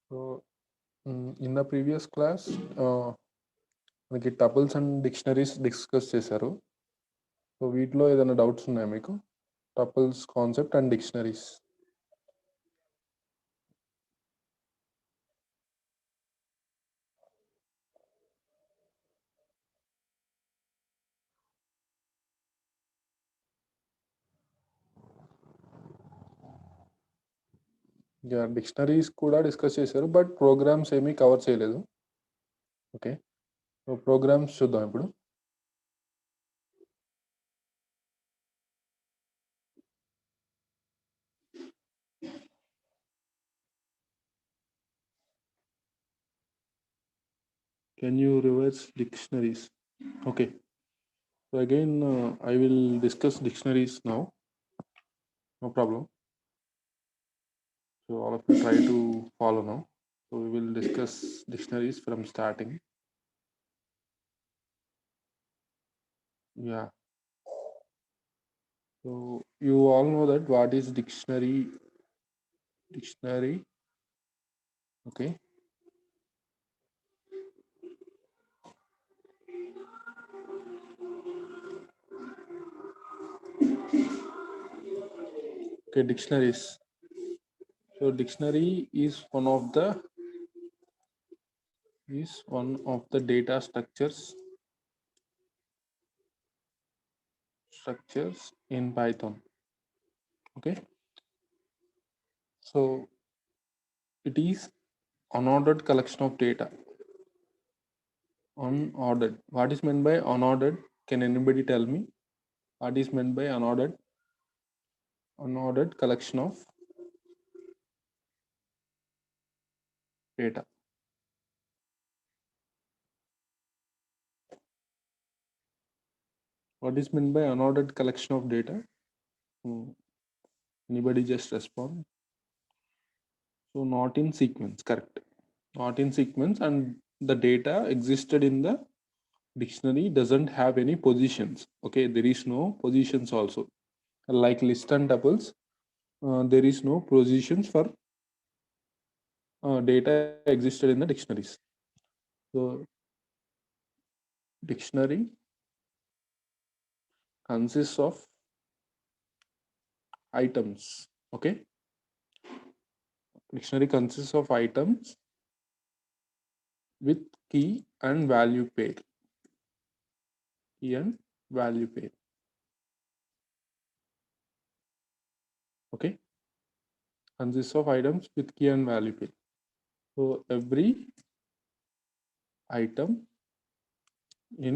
So in the previous class, మనకి tuples and dictionaries discuss చేశారు. So వీటిలో ఏదైనా డౌట్స్ ఉన్నాయా మీకు? Tuples concept and dictionaries. Dictionaries కూడా డిస్కస్ చేశారు, బట్ ప్రోగ్రామ్స్ ఏమీ కవర్ చేయలేదు. ఓకే, సో ప్రోగ్రామ్స్ చూద్దాం ఇప్పుడు. Can you reverse dictionaries? Okay, so again I will discuss dictionaries now. No problem. So all of you try to follow now. So we will discuss dictionaries from starting. Yeah. So you all know that what is dictionary. Okay. Okay, dictionaries. So dictionary is one of the data structures in Python. Okay, so it is unordered collection of data. Unordered, what is meant by unordered? Can anybody tell me what is meant by unordered collection of data? What is meant by unordered collection of data? Anybody just respond? So not in sequence, correct. Not in sequence, and the data existed in the dictionary doesn't have any positions. Okay, there is no positions also. Like list and tuples, there is no positions for data existed in the dictionaries. So dictionary consists of items. Okay, dictionary consists of items with key and value pair. Key and value pair. Okay, consists of items with key and value pair. So every item in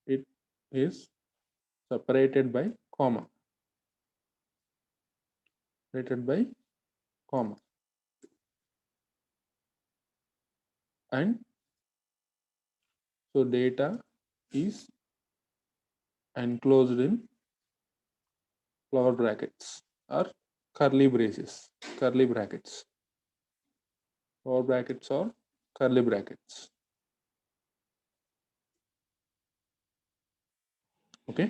it is separated by comma. Separated by comma. And so data is enclosed in flower brackets or curly braces. Curly brackets. Flower brackets or curly brackets. Okay.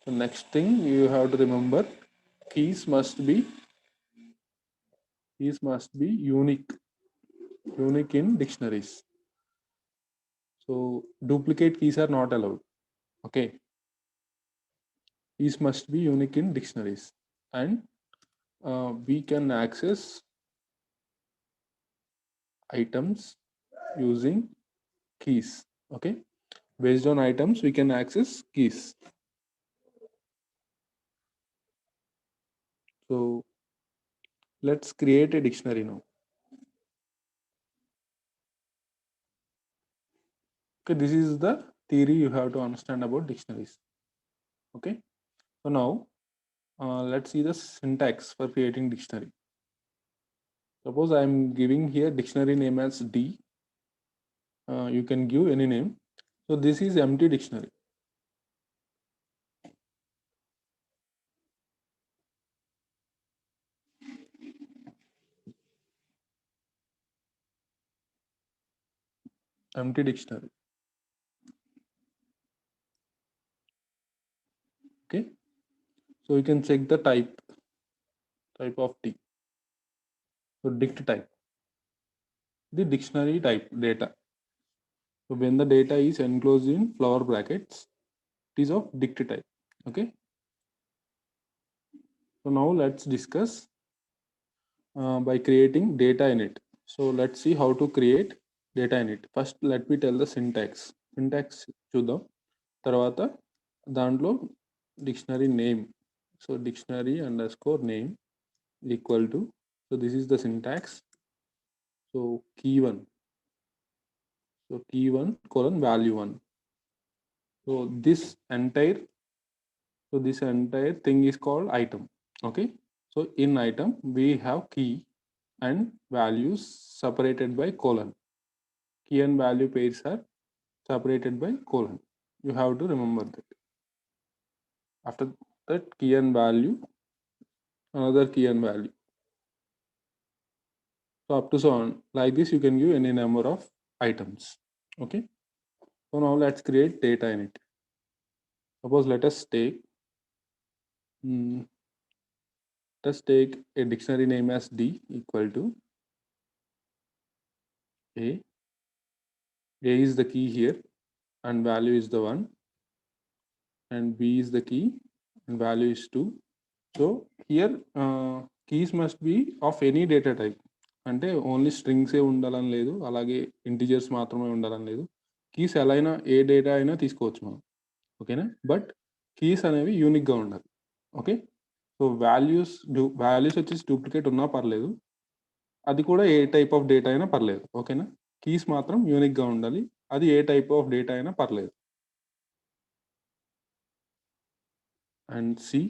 So next thing you have to remember, keys must be unique in dictionaries. So duplicate keys are not allowed. Okay, keys must be unique in dictionaries, and we can access items using keys. Okay, based on items we can access keys. So let's create a dictionary now. Okay, this is the theory you have to understand about dictionaries. Okay, so now let's see the syntax for creating dictionary. Suppose I am giving here dictionary name as D. You can give any name. So this is empty dictionary. Empty dictionary. Okay, so you can check the type of D. So dict type. the dictionary type data. So when the data is enclosed in flower brackets, it is of dict type. Okay. So now let's discuss by creating data in it. So let's see how to create data in it. First, let me tell the syntax. Syntax చూద్దాం. తర్వాత దాంట్లో dictionary name. So dictionary underscore name equal to. So this is the syntax. So key one. So key one colon value one. So this entire thing is called item. Okay. So in item we have key and values separated by colon. Key and value pairs are separated by colon. You have to remember that. After that, key and value, another key and value. So up to so on. Like this, you can give any number of items. Okay. So now let's create data in it. Suppose let us take a dictionary name as D equal to A. A is the key here and value is the 1, and B is the key and value is 2. So here keys must be of any data type. అంటే only స్ట్రింగ్సే ఉండాలని లేదు, అలాగే integers మాత్రమే ఉండాలని లేదు. Keys ఎలా అయినా ఏ data అయినా తీసుకోవచ్చు మనం. ఓకేనా. బట్ కీస్ అనేవి యూనిక్గా ఉండాలి. ఓకే. సో వాల్యూస్ వచ్చేసి డూప్లికేట్ ఉన్నా పర్లేదు, అది కూడా ఏ టైప్ ఆఫ్ డేటా అయినా పర్లేదు. ఓకేనా. కీస్ మాత్రం యూనిక్గా ఉండాలి, అది ఏ టైప్ ఆఫ్ డేటా అయినా పర్లేదు. And C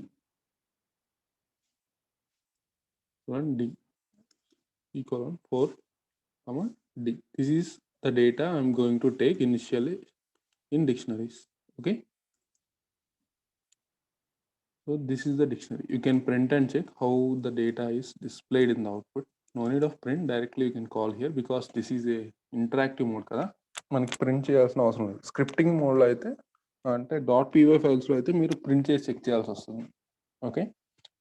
D equal 4, D. This is the data I'm going to take initially in dictionaries. Okay. So this is the dictionary. You can print and check how the data is displayed in the output. No need of print, directly you can call here because this is a interactive mode కదా. మనకి print చేయాల్సిన అవసరం లేదు. Scripting మోడ్లో అయితే అంటే .py ఫైల్స్లో అయితే మీరు ప్రింట్ చేసి చెక్ చేయాల్సి వస్తుంది. ఓకే.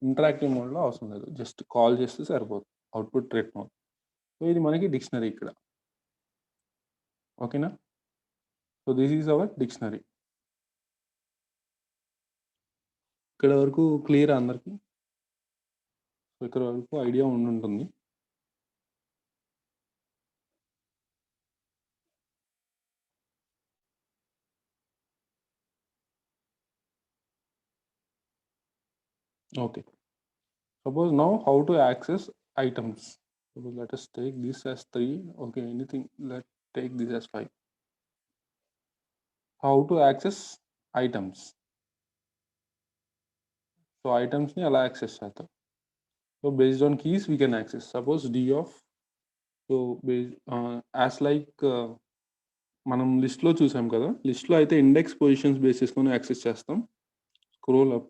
ఇంటరాక్టివ్ మోడ్లో అవసరం లేదు, జస్ట్ కాల్ చేస్తే సరిపోతుంది. Output rate mode. సో ఇది మనకి డిక్షనరీ ఇక్కడ. ఓకేనా. So this is our dictionary. ఇక్కడ వరకు క్లియర్ అందరికి? సో ఇక్కడ వరకు ఐడియా ఉంటుంది. Okay. Suppose now how to access items. Suppose let us take this as 3. Okay, anything, let's take this as 5. How to access items. So items ni ala access chehta. So based on keys we can access. Suppose D of, so based as like మనం లిస్ట్లో చూసాం కదా, లిస్ట్లో అయితే index positions base చేసుకొని access చేస్తాం. Scroll up.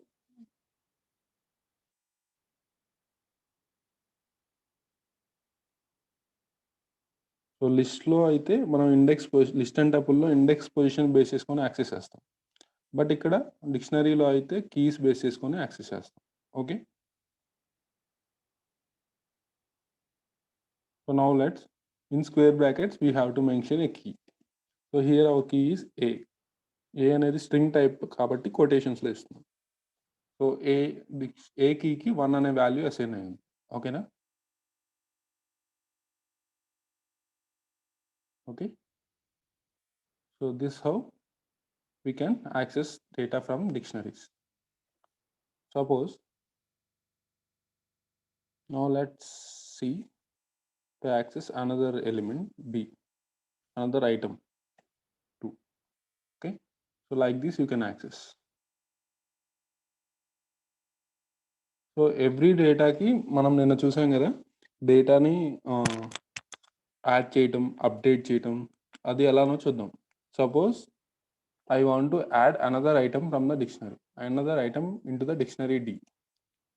So లిస్ట్లో అయితే మనం లిస్ట్ అండ్ టపుల్లో ఇండెక్స్ పొజిషన్ బేస్ చేసుకొని యాక్సెస్ చేస్తాం. బట్ ఇక్కడ డిక్షనరీలో అయితే కీస్ బేస్ చేసుకొని యాక్సెస్ చేస్తాం. Okay. So now let's in square brackets we have to mention a key. So here our key is a. A అనేది స్ట్రింగ్ టైప్ కాబట్టి కొటేషన్స్లో ఇస్తున్నాం. సో ఏ కీకి 1 అనే వాల్యూ అసైన్ అయింది. ఓకేనా. Okay. So this how we can access data from dictionaries. Suppose now let's see to access another element B, another item 2. Okay. So like this you can access. So every data ki మనం నిన్న చూసాం కదా, డేటాని add చేయటం, update చేయటం, అది ఎలానో చూద్దాం. Suppose I want to add another item from the dictionary, another item into the dictionary D.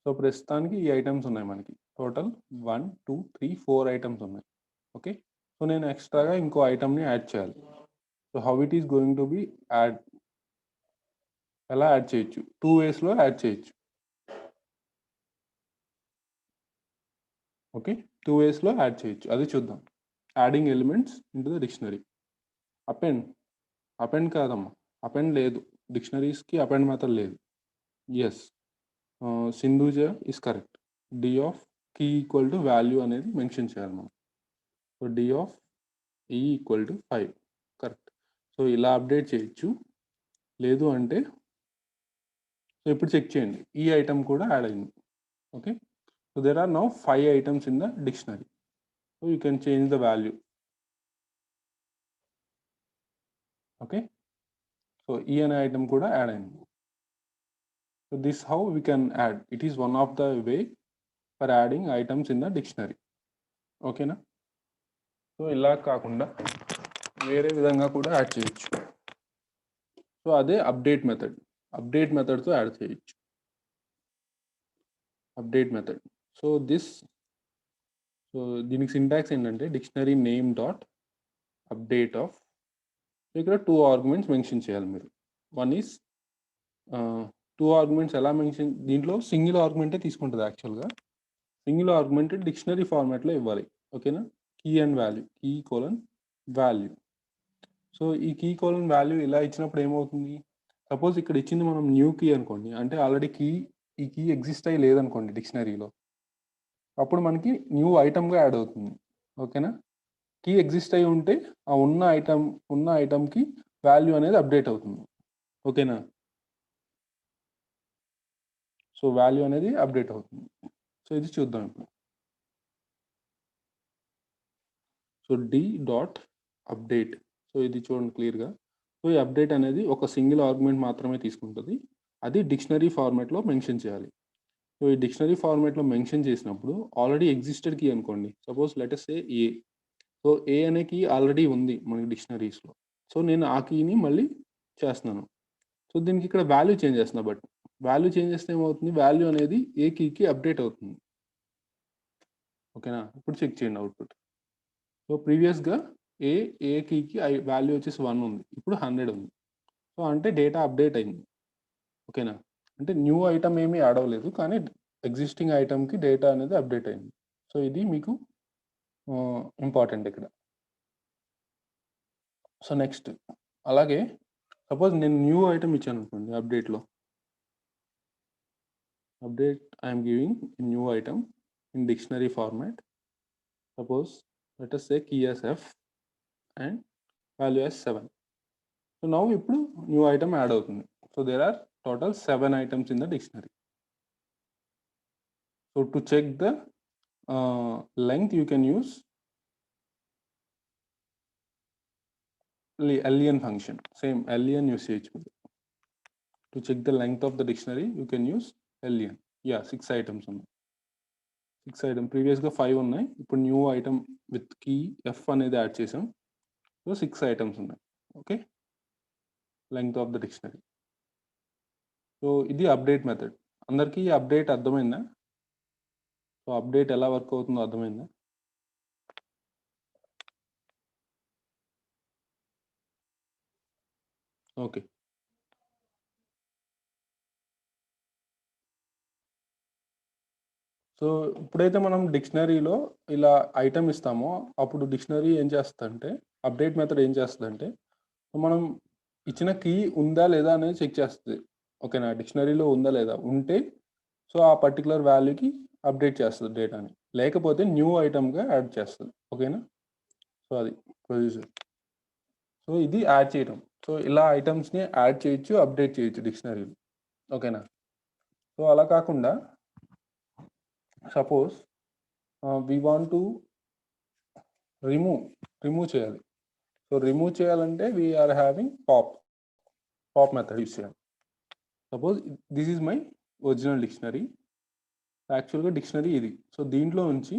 So ప్రస్తుతానికి ఈ ఐటమ్స్ ఉన్నాయి మనకి. టోటల్ 1 2 3 4 ఐటమ్స్ ఉన్నాయి. ఓకే. సో నేను ఎక్స్ట్రాగా ఇంకో ఐటమ్ని యాడ్ చేయాలి. So how it is going to be add, ఎలా యాడ్ చేయొచ్చు? 2 వేస్లో యాడ్ చేయొచ్చు. ఓకే. 2 వేస్లో యాడ్ చేయొచ్చు, అది చూద్దాం. Adding elements into the dictionary. Append కాదమ్మా, అపెండ్ లేదు, డిక్షనరీస్కి అపెండ్ మెథడ్ లేదు. Yes, Sindhuja is correct. D of key equal to value అనేది మెన్షన్ చేయాలి మనం. సో డి ఆఫ్ ఈ ఈక్వల్ టు 5 కరెక్ట్. సో ఇలా అప్డేట్ చేయొచ్చు. లేదు అంటే సో ఇప్పుడు చెక్ చేయండి, ఈ ఐటమ్ కూడా యాడ్ అయింది. Okay, so there are now 5 items in the dictionary. So you can change the value. Okay, so e అనే item కూడా యాడ్ అయింది. So this how we can add. It is one of the way for adding items in the dictionary. ఓకేనా? So ఇలా కాకుండా వేరే విధంగా కూడా add చేయొచ్చు. సో అదే అప్డేట్ మెథడ్తో యాడ్ చేయొచ్చు. Update method. సో దీనికి సింటాక్స్ ఏంటంటే dictionary name dot update of. ఇక్కడ 2 ఆర్గ్యుమెంట్స్ మెన్షన్ చేయాలి మీరు. వన్ ఈస్ 2 ఆర్గ్యుమెంట్స్ ఎలా మెన్షన్, దీంట్లో సింగిల్ ఆర్గ్యుమెంటే తీసుకుంటుంది యాక్చువల్గా. సింగిల్ ఆర్గ్యుమెంట్ డిక్షనరీ ఫార్మాట్లో ఇవ్వాలి. ఓకేనా? Key and value, key colon value. So ఈ కీ కోలన్ వాల్యూ ఇలా ఇచ్చినప్పుడు ఏమవుతుంది, సపోజ్ ఇక్కడ ఇచ్చింది మనం న్యూ కీ అనుకోండి, అంటే ఆల్రెడీ ఈ కీ ఎగ్జిస్ట్ అయ్యి లేదనుకోండి డిక్షనరీలో, అప్పుడు మనకి న్యూ ఐటమ్గా యాడ్ అవుతుంది. ఓకేనా? కీ ఎగ్జిస్ట్ అయి ఉంటే ఆ ఉన్న ఐటమ్కి వాల్యూ అనేది అప్డేట్ అవుతుంది. ఓకేనా? సో వాల్యూ అనేది అప్డేట్ అవుతుంది. సో ఇది చూద్దాం ఇప్పుడు. So D dot update. So ఇది చూడండి క్లియర్గా. సో ఈ అప్డేట్ అనేది ఒక సింగిల్ ఆర్గ్యుమెంట్ మాత్రమే తీసుకుంటుంది. అది డిక్షనరీ ఫార్మాట్లో మెన్షన్ చేయాలి. సో ఈ డిక్షనరీ ఫార్మాట్లో మెన్షన్ చేసినప్పుడు ఆల్రెడీ ఎగ్జిస్టెడ్ కీ అనుకోండి, సపోజ్ లెట్ అస్ సే ఏ. సో ఏ అనే కీ ఆల్రెడీ ఉంది మనకి డిక్షనరీస్లో. సో నేను ఆ కీని మళ్ళీ చేస్తున్నాను. సో దీనికి ఇక్కడ వాల్యూ చేంజ్ చేస్తున్నా, బట్ వాల్యూ చేంజ్ చేస్తే ఏమవుతుంది, వాల్యూ అనేది ఏ కీకి అప్డేట్ అవుతుంది. ఓకేనా? ఇప్పుడు చెక్ చేయండి అవుట్పుట్. సో ప్రీవియస్గా ఏ కీకి వాల్యూ వచ్చేసి 1 ఉంది, ఇప్పుడు 100 ఉంది. సో అంటే డేటా అప్డేట్ అయింది. ఓకేనా? అంటే న్యూ ఐటమ్ ఏమీ యాడ్ అవ్వలేదు, కానీ ఎగ్జిస్టింగ్ ఐటమ్కి డేటా అనేది అప్డేట్ అయింది. సో ఇది మీకు ఇంపార్టెంట్ ఇక్కడ. సో నెక్స్ట్ అలాగే సపోజ్ నేను న్యూ ఐటమ్ ఇచ్చాను అనుకోండి అప్డేట్లో. Update I'm giving new item in dictionary format. Suppose let us say key as f and value as 7. So now ఇప్పుడు న్యూ ఐటమ్ యాడ్ అవుతుంది. So there are total 7 items in the dictionary. So to check the length, you can use len function. Same len usage. To check the length of the dictionary, you can use len. Yeah, 6 items ఉన్నాయి. 6 items. ప్రీవియస్గా 5 ఉన్నాయి, ఇప్పుడు new item with key F అనేది add చేసాం. So 6 items ఉన్నాయి. Okay, length of the dictionary. So ఇది update method. అందరికీ update అర్థమైందా? సో అప్డేట్ ఎలా వర్క్ అవుతుందో అర్థమైందా? ఓకే, సో ఇప్పుడైతే మనం డిక్షనరీలో ఇలా ఐటమ్ ఇస్తామో అప్పుడు డిక్షనరీ ఏం చేస్తుందంటే, అప్డేట్ మెథడ్ ఏం చేస్తుందంటే, మనం ఇచ్చిన కీ ఉందా లేదా అనేది చెక్ చేస్తుంది. ఓకేనా? డిక్షనరీలో ఉందా లేదా, ఉంటే సో ఆ పర్టికులర్ వాల్యూకి అప్డేట్ చేస్తుంది డేటాని, లేకపోతే న్యూ ఐటమ్గా యాడ్ చేస్తుంది. ఓకేనా? సో అది ప్రొసీజర్. సో ఇది యాడ్ చేయడం. సో ఇలా ఐటమ్స్ని యాడ్ చేయొచ్చు, అప్డేట్ చేయొచ్చు డిక్షనరీలో. ఓకేనా? సో అలా కాకుండా suppose we want to remove చేయాలి. సో రిమూవ్ చేయాలంటే we are having pop method use చేయాలి. Suppose this is my original dictionary. యాక్చువల్గా డిక్షనరీ ఇది. సో దీంట్లో నుంచి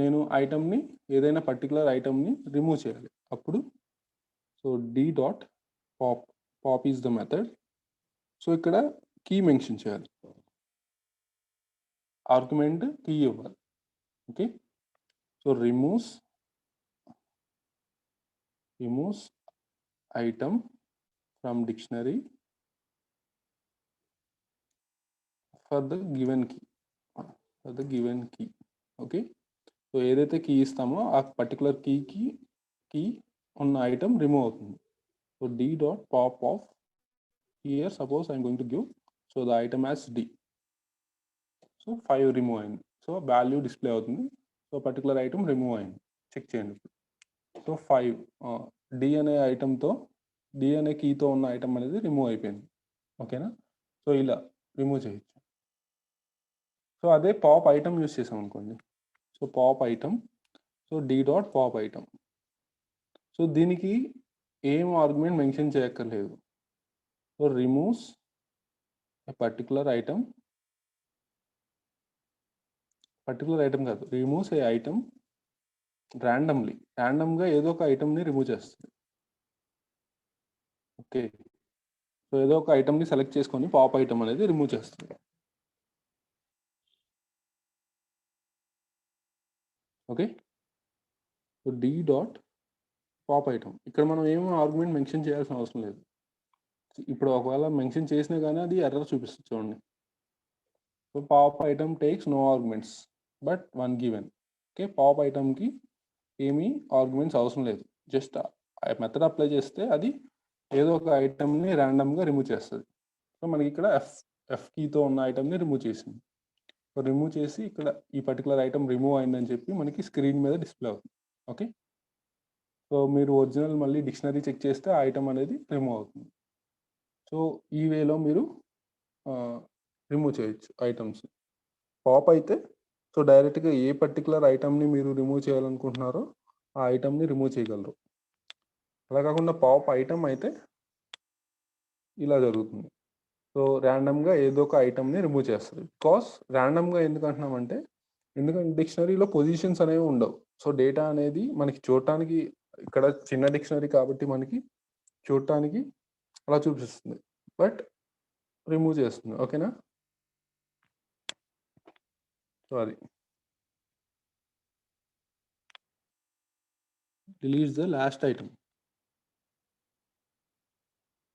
నేను ఐటమ్ని, ఏదైనా పర్టికులర్ ఐటమ్ని రిమూవ్ చేయాలి. అప్పుడు so D dot pop is the method. So ఇక్కడ కీ మెన్షన్ చేయాలి, ఆర్గ్యుమెంట్ కీ ఇవ్వాలి. Okay, so removes item from dictionary for the given key. Okay, so ఏదైతే కీ ఇస్తామో ఆ పర్టికులర్ కీ ఉన్న ఐటమ్ రిమూవ్ అవుతుంది. So d dot pop of here suppose I'm going to give so the item as d. So 5 remove అయింది. So value display అవుతుంది. So particular item remove అయింది. Check చేయండి. So 5 D అనే ఐటమ్తో D అనే కీతో ఉన్న item అనేది remove అయిపోయింది. ఓకేనా? సో ఇలా రిమూవ్ చేయొచ్చు. సో అదే పాప్ ఐటమ్ యూస్ చేసాం అనుకోండి. So pop item so D dot pop item. So దీనికి ఏం ఆర్గ్యుమెంట్ మెన్షన్ చేయక్కర్లేదు. So removes a particular item కాదు, రిమూవ్స్ ఏ ఐటమ్ ర్యాండమ్గా ఏదో ఒక ఐటమ్ని రిమూవ్ చేస్తుంది. ఓకే, సో ఏదో ఒక ఐటమ్ని సెలెక్ట్ చేసుకొని పాప్ ఐటమ్ అనేది రిమూవ్ చేస్తుంది. Okay, so D dot pop item. ఇక్కడ మనం ఏమో ఆర్గ్యుమెంట్ మెన్షన్ చేయాల్సిన అవసరం లేదు. ఇప్పుడు ఒకవేళ మెన్షన్ చేసినా కానీ అది ఎర్రర్ చూపిస్తుంది చూడండి. So pop item takes no arguments but one given. Okay, pop ఐటమ్కి ఏమీ ఆర్గ్యుమెంట్స్ అవసరం లేదు. జస్ట్ మెథడ్ అప్లై చేస్తే అది ఏదో ఒక ఐటమ్ని ర్యాండమ్గా రిమూవ్ చేస్తుంది. సో మనకి ఇక్కడ ఎఫ్ కీతో ఉన్న ఐటమ్ని రిమూవ్ చేసింది. సో రిమూవ్ చేసి ఇక్కడ ఈ పర్టికులర్ ఐటమ్ రిమూవ్ అయిందని చెప్పి మనకి స్క్రీన్ మీద డిస్ప్లే అవుతుంది. ఓకే, సో మీరు ఒరిజినల్ మళ్ళీ డిక్షనరీ చెక్ చేస్తే ఆ ఐటమ్ అనేది రిమూవ్ అవుతుంది. సో ఈ వేలో మీరు రిమూవ్ చేయొచ్చు ఐటమ్స్. పాప్ అయితే సో డైరెక్ట్గా ఏ పర్టికులర్ ఐటమ్ని మీరు రిమూవ్ చేయాలనుకుంటున్నారో ఆ ఐటమ్ని రిమూవ్ చేయగలరు. అలా కాకుండా పాప్ ఐటమ్ అయితే ఇలా జరుగుతుంది. సో ర్యాండమ్గా ఏదో ఒక ఐటమ్ని రిమూవ్ చేస్తుంది. బికాస్ ర్యాండమ్గా ఎందుకు అంటున్నామంటే ఎందుకంటే డిక్షనరీలో పొజిషన్స్ అనేవి ఉండవు. సో డేటా అనేది మనకి చూడటానికి ఇక్కడ చిన్న డిక్షనరీ కాబట్టి మనకి చూడటానికి అలా చూపిస్తుంది, బట్ రిమూవ్ చేస్తుంది. ఓకేనా? సో అది deletes the last item.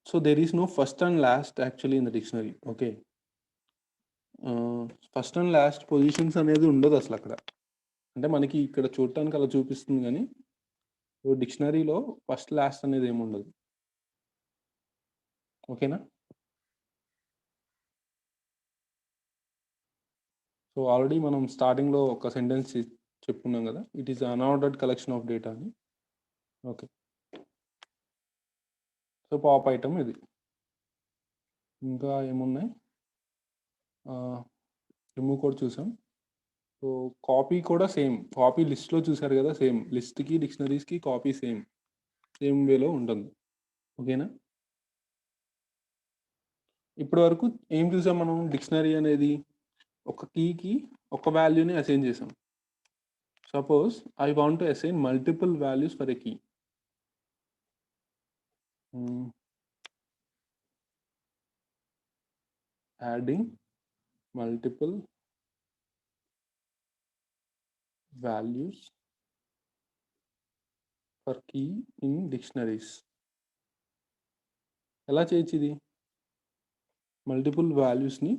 So there is no first and last actually in the dictionary. Okay, first and last positions అనేది ఉండదు అసలు అక్కడ. అంటే మనకి ఇక్కడ చూడటానికి అలా చూపిస్తుంది కానీ డిక్షనరీలో ఫస్ట్ లాస్ట్ అనేది ఏమి ఉండదు. ఓకేనా? సో ఆల్రెడీ మనం స్టార్టింగ్లో ఒక సెంటెన్స్ చెప్పుకున్నాం కదా, it is unordered collection of data అని. ఓకే, సో పాప్ ఐటమ్ ఇది. ఇంకా ఏమున్నాయి? రిమూవ్ కూడా చూసాం. సో కాపీ కూడా సేమ్, కాపీ లిస్ట్లో చూసారు కదా, సేమ్ లిస్ట్కి డిక్షనరీస్కి కాపీ సేమ్ వేలో ఉంటుంది. ఓకేనా? ఇప్పటి వరకు ఏం చూసాం మనం? డిక్షనరీ అనేది ఒక కీకి ఒక వాల్యూని అసైన్ చేసాం. Suppose I want to assign multiple values for a key. Adding multiple values for key in dictionaries. ఎలా చేయొచ్చు ఇది? మల్టిపుల్ వాల్యూస్ని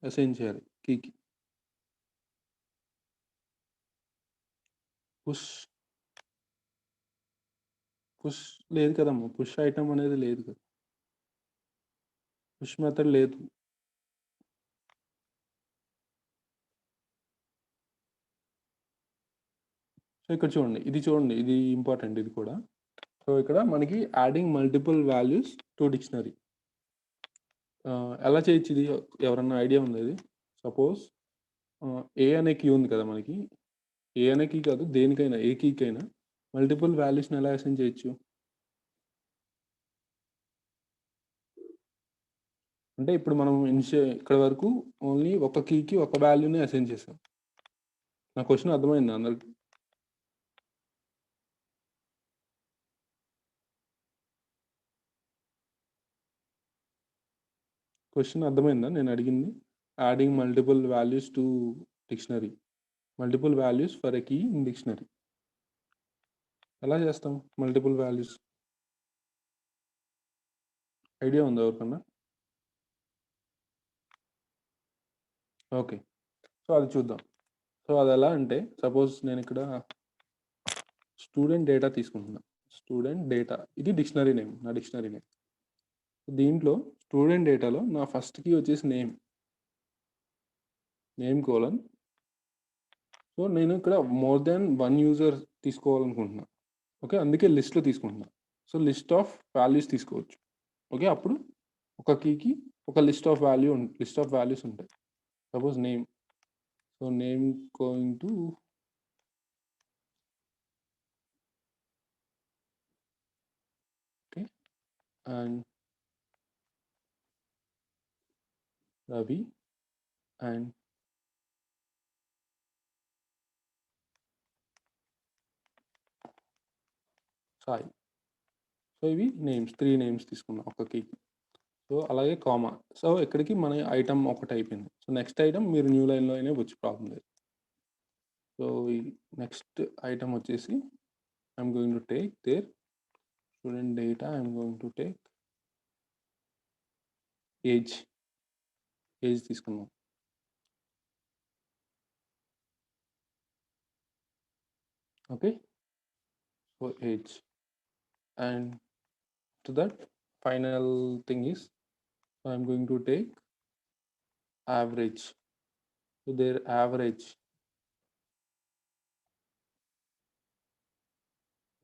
అసైన్ చేయాలి కీకి. పుష్ లేదు కదమ్మా, పుష్ ఐటమ్ అనేది లేదు కదా, పుష్ మెథడ్ లేదు. సో ఇక్కడ చూడండి, ఇది ఇంపార్టెంట్, ఇది కూడా. సో ఇక్కడ మనకి adding multiple values to dictionary ఎలా చేయొచ్చు ఇది? ఎవరన్నా ఐడియా ఉంది ఇది? సపోజ్ ఏ అనే కీ ఉంది కదా మనకి, ఏ అనే కీ కాదు దేనికైనా, ఏ కీకైనా మల్టిపుల్ వాల్యూస్ని ఎలా అసైన్ చేయొచ్చు? అంటే ఇప్పుడు మనం ఇక్కడ వరకు ఓన్లీ ఒక కీకి ఒక వాల్యూని అసైన్ చేసాం. నా క్వశ్చన్ అర్థమైందా అందరికి? క్వశ్చన్ అర్థమైందా నేను అడిగింది? Adding multiple values to dictionary, multiple values for a key in dictionary ఎలా చేస్తాం? మల్టిపుల్ వాల్యూస్ ఐడియా ఉందా ఎవరికన్నా? ఓకే, సో అది చూద్దాం. సో సో అది ఎలా అంటే సపోజ్ నేను ఇక్కడ స్టూడెంట్ డేటా తీసుకుంటున్నా. స్టూడెంట్ డేటా ఇది డిక్షనరీ నేమ్, నా డిక్షనరీ నేమ్. దీంట్లో స్టూడెంట్ డేటాలో నా ఫస్ట్ కీ వచ్చేసి నేమ్ కోలన్. సో నేను ఇక్కడ మోర్ దాన్ 1 యూజర్ తీసుకోవాలనుకుంటున్నా. ఓకే, అందుకే లిస్ట్లో తీసుకుంటున్నా. సో లిస్ట్ ఆఫ్ వాల్యూస్ తీసుకోవచ్చు. ఓకే, అప్పుడు ఒక కీకి ఒక లిస్ట్ ఆఫ్ వాల్యూస్ ఉంటాయి. Suppose name. So name going to okay and Ravi and Sai. So ఇవి నేమ్స్, 3 నేమ్స్ తీసుకున్నాం ఒక కీకి. సో అలాగే కామా. సో ఇక్కడికి మన ఐటమ్ ఒకటి అయిపోయింది. సో నెక్స్ట్ ఐటమ్ మీరు న్యూ లైన్లో అయినా వచ్చి ప్రాబ్లం లేదు. సో ఈ నెక్స్ట్ ఐటమ్ వచ్చేసి I'm going to take their student data. I'm going to take age తీసుకున్నాం. Okay, so age and to that final thing is I'm going to take average. So their average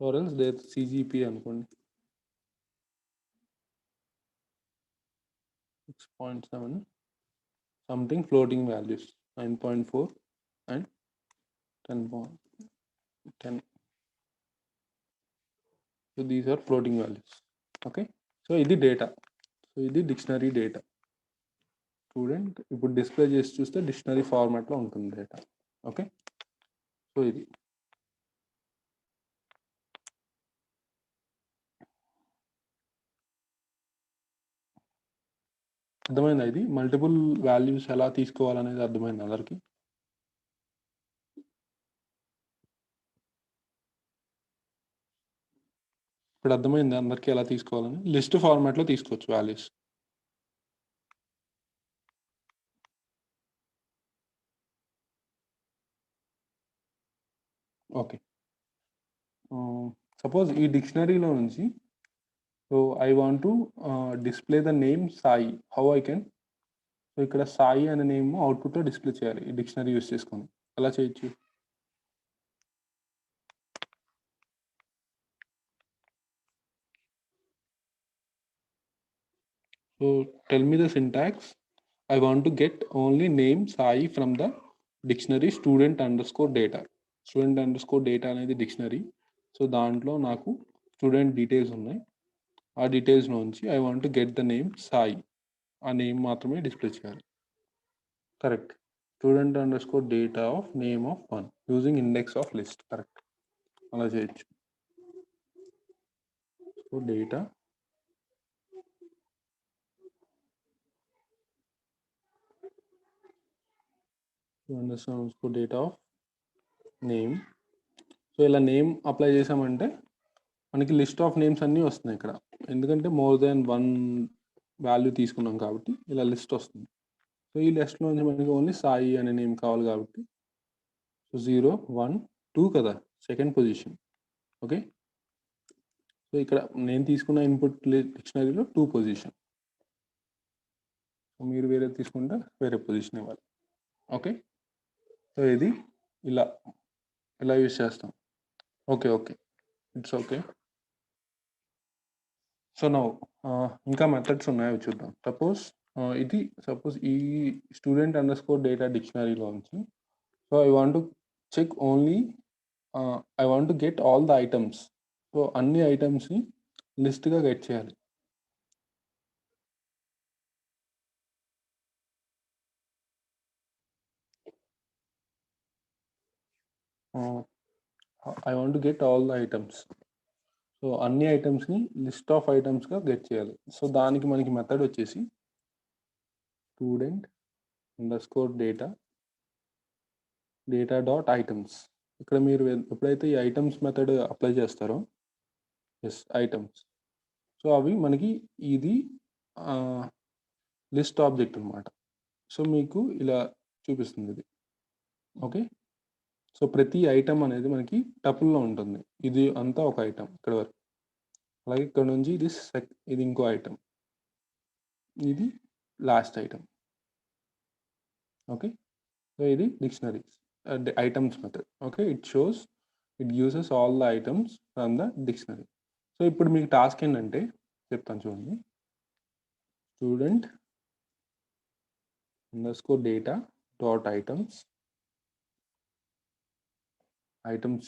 or else their CGP అనుకోండి 6.7 something floating values 9.4 and 10. So these are floating values. Okay, so ఇది data. So ఇది dictionary data. Student ఇప్పుడు display చేసి చూస్తే dictionary ఫార్మాట్లో ఉంటుంది data. Okay, so ఇది అర్థమైందా? ఇది మల్టిపుల్ వాల్యూస్ ఎలా తీసుకోవాలనేది అర్థమైంది అందరికి? ఇప్పుడు అర్థమైంది అందరికీ ఎలా తీసుకోవాలని? లిస్ట్ ఫార్మాట్లో తీసుకోవచ్చు వాల్యూస్. ఓకే, సపోజ్ ఈ డిక్షనరీలో నుంచి so I want to display the name Sai. How I can? So ఇక్కడ సాయి అనే నేమ్ అవుట్పుట్లో డిస్ప్లే చేయాలి ఈ డిక్షనరీ యూస్ చేసుకొని. ఎలా చేయొచ్చు? So tell me the syntax. I want to get only name Sai from the dictionary student underscore data. Student underscore data అనేది dictionary. So దాంట్లో నాకు స్టూడెంట్ డీటెయిల్స్ ఉన్నాయి. ఆ డీటెయిల్స్ నుంచి I want to get the name Sai. ఆ name మాత్రమే display చేయాలి. Correct. Student underscore data of name of 1 using index of list. Correct, అలా చేయొచ్చు. So data underscore data of name. So ఇలా నేమ్ అప్లై చేసామంటే మనకి లిస్ట్ ఆఫ్ నేమ్స్ అన్నీ వస్తున్నాయి ఇక్కడ. ఎందుకంటే మోర్ దాన్ 1 వాల్యూ తీసుకున్నాం కాబట్టి ఇలా లిస్ట్ వస్తుంది. సో ఈ లిస్ట్లో నుంచి మనకి ఓన్లీ సాయి అనే నేమ్ కావాలి కాబట్టి సో 0, 1, 2 కదా సెకండ్ పొజిషన్. ఓకే, సో ఇక్కడ నేను తీసుకున్న ఇన్పుట్ డిక్షనరీలో 2 పొజిషన్. సో మీరు వేరే తీసుకుంటే వేరే పొజిషన్ ఇవ్వాలి. ఓకే, సో ఇది ఇలా యూజ్ చేస్తాం. Okay, it's okay. So now ఇంకా మెథడ్స్ ఉన్నాయో చూద్దాం. సపోజ్ ఈ స్టూడెంట్ అండర్స్కోర్ డేటా డిక్షనరీలోంచి so I want to check only I want to get all the items. So అన్ని ఐటమ్స్ని లిస్ట్గా గెట్ చేయాలి. I want to get all the items. So అన్ని ఐటమ్స్ని లిస్ట్ ఆఫ్ ఐటమ్స్గా గెట్ చేయాలి. సో దానికి మనకి మెథడ్ వచ్చేసి student underscore data dot items. ఇక్కడ మీరు ఎప్పుడైతే ఈ ఐటమ్స్ మెథడ్ అప్లై చేస్తారో ఐటమ్స్, సో అవి మనకి ఇది లిస్ట్ ఆబ్జెక్ట్ అనమాట. సో మీకు ఇలా చూపిస్తుంది ఇది. ఓకే, సో ప్రతి ఐటమ్ అనేది మనకి టపుల్లో ఉంటుంది. ఇది అంతా ఒక ఐటమ్ ఇక్కడ వరకు. అలాగే ఇక్కడ నుంచి ఇది ఇంకో ఐటమ్, ఇది లాస్ట్ ఐటమ్. ఓకే, సో ఇది dictionaries items method. Okay, it uses all the items from the dictionary. So ఇప్పుడు మీకు టాస్క్ ఏంటంటే చెప్తాను చూడండి. Student underscore data dot items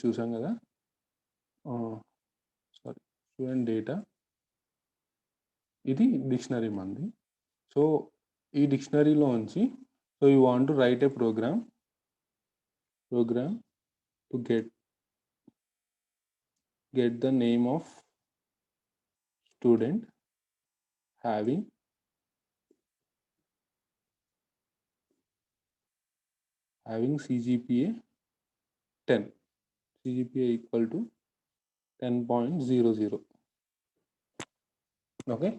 చూసాం కదా. సారీ, స్టూడెంట్ డేటా, ఇది డిక్షనరీ మంది. సో ఈ డిక్షనరీలోంచి so you want to write a program to get the name of student having CGPA 10, CGPA equal to 10.00. Okay,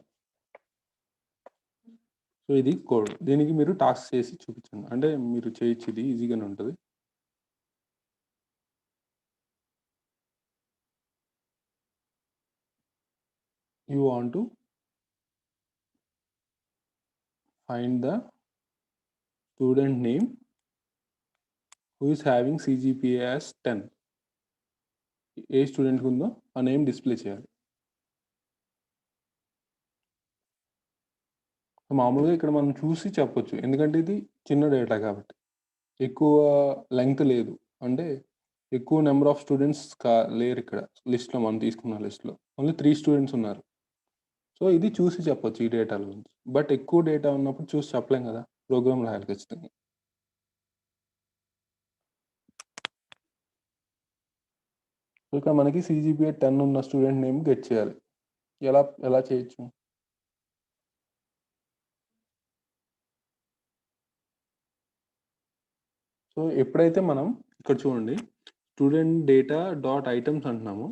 so ఇది కోడ్. దీనికి మీరు task చేసి చూపించండి, అంటే మీరు చేయొచ్చు, ఇది ఈజీగానే ఉంటుంది. You want to find the student name who is having CGPA as 10. A student ఉందో ఆ నేమ్ డిస్ప్లే చేయాలి. మామూలుగా ఇక్కడ మనం చూసి చెప్పొచ్చు, ఎందుకంటే ఇది చిన్న డేటా కాబట్టి, ఎక్కువ లెంగ్త్ లేదు, అంటే ఎక్కువ నెంబర్ ఆఫ్ స్టూడెంట్స్ లేరు ఇక్కడ లిస్ట్లో. మనం తీసుకున్న లిస్ట్లో ఓన్లీ 3 స్టూడెంట్స్ ఉన్నారు. సో ఇది చూసి చెప్పొచ్చు ఈ డేటాలో నుంచి. బట్ ఎక్కువ డేటా ఉన్నప్పుడు చూసి చెప్పలేం కదా, ప్రోగ్రామ్ రాయాలి ఖచ్చితంగా. సో ఇక్కడ మనకి CGPA 10 ఉన్న స్టూడెంట్ నేమ్ గెట్ చేయాలి. ఎలా చేయొచ్చు? సో ఎప్పుడైతే మనం ఇక్కడ చూడండి స్టూడెంట్ డేటా డాట్ ఐటమ్స్ అంటున్నాము,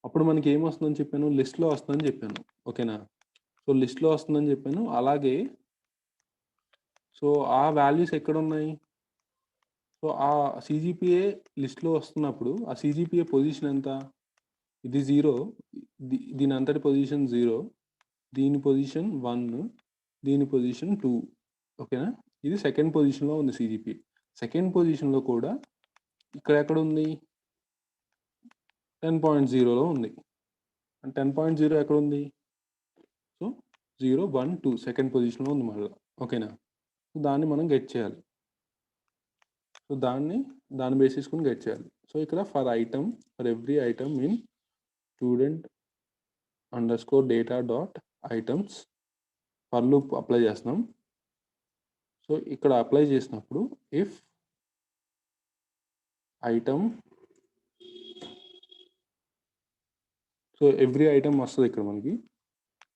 అప్పుడు మనకి ఏమొస్తుందని చెప్పాను, లిస్ట్లో వస్తుందని చెప్పాను. ఓకేనా, సో లిస్ట్లో వస్తుందని చెప్పాను. అలాగే సో ఆ వాల్యూస్ ఎక్కడ ఉన్నాయి, సో ఆ CGPA లిస్ట్లో వస్తున్నప్పుడు ఆ CGPA పొజిషన్ ఎంత, ఇది 0, దీని అంతటి పొజిషన్ 0, దీని పొజిషన్ 1, దీని పొజిషన్ 2. ఓకేనా, ఇది సెకండ్ పొజిషన్లో ఉంది CGPA. సెకండ్ పొజిషన్లో కూడా ఇక్కడ ఎక్కడ ఉంది, 10.0లో ఉంది. 10.0 ఎక్కడ ఉంది, సో 0, 1, 2 సెకండ్ పొజిషన్లో ఉంది మళ్ళీ. ఓకేనా, దాన్ని మనం గెట్ చేయాలి. సో దాన్ని బేస్ చేసుకుని గెట్ చేయాలి. సో ఇక్కడ for every item in student underscore data dot items for loop apply చేస్తున్నాం. సో ఇక్కడ అప్లై చేసినప్పుడు if item, so every item వస్తుంది ఇక్కడ మనకి.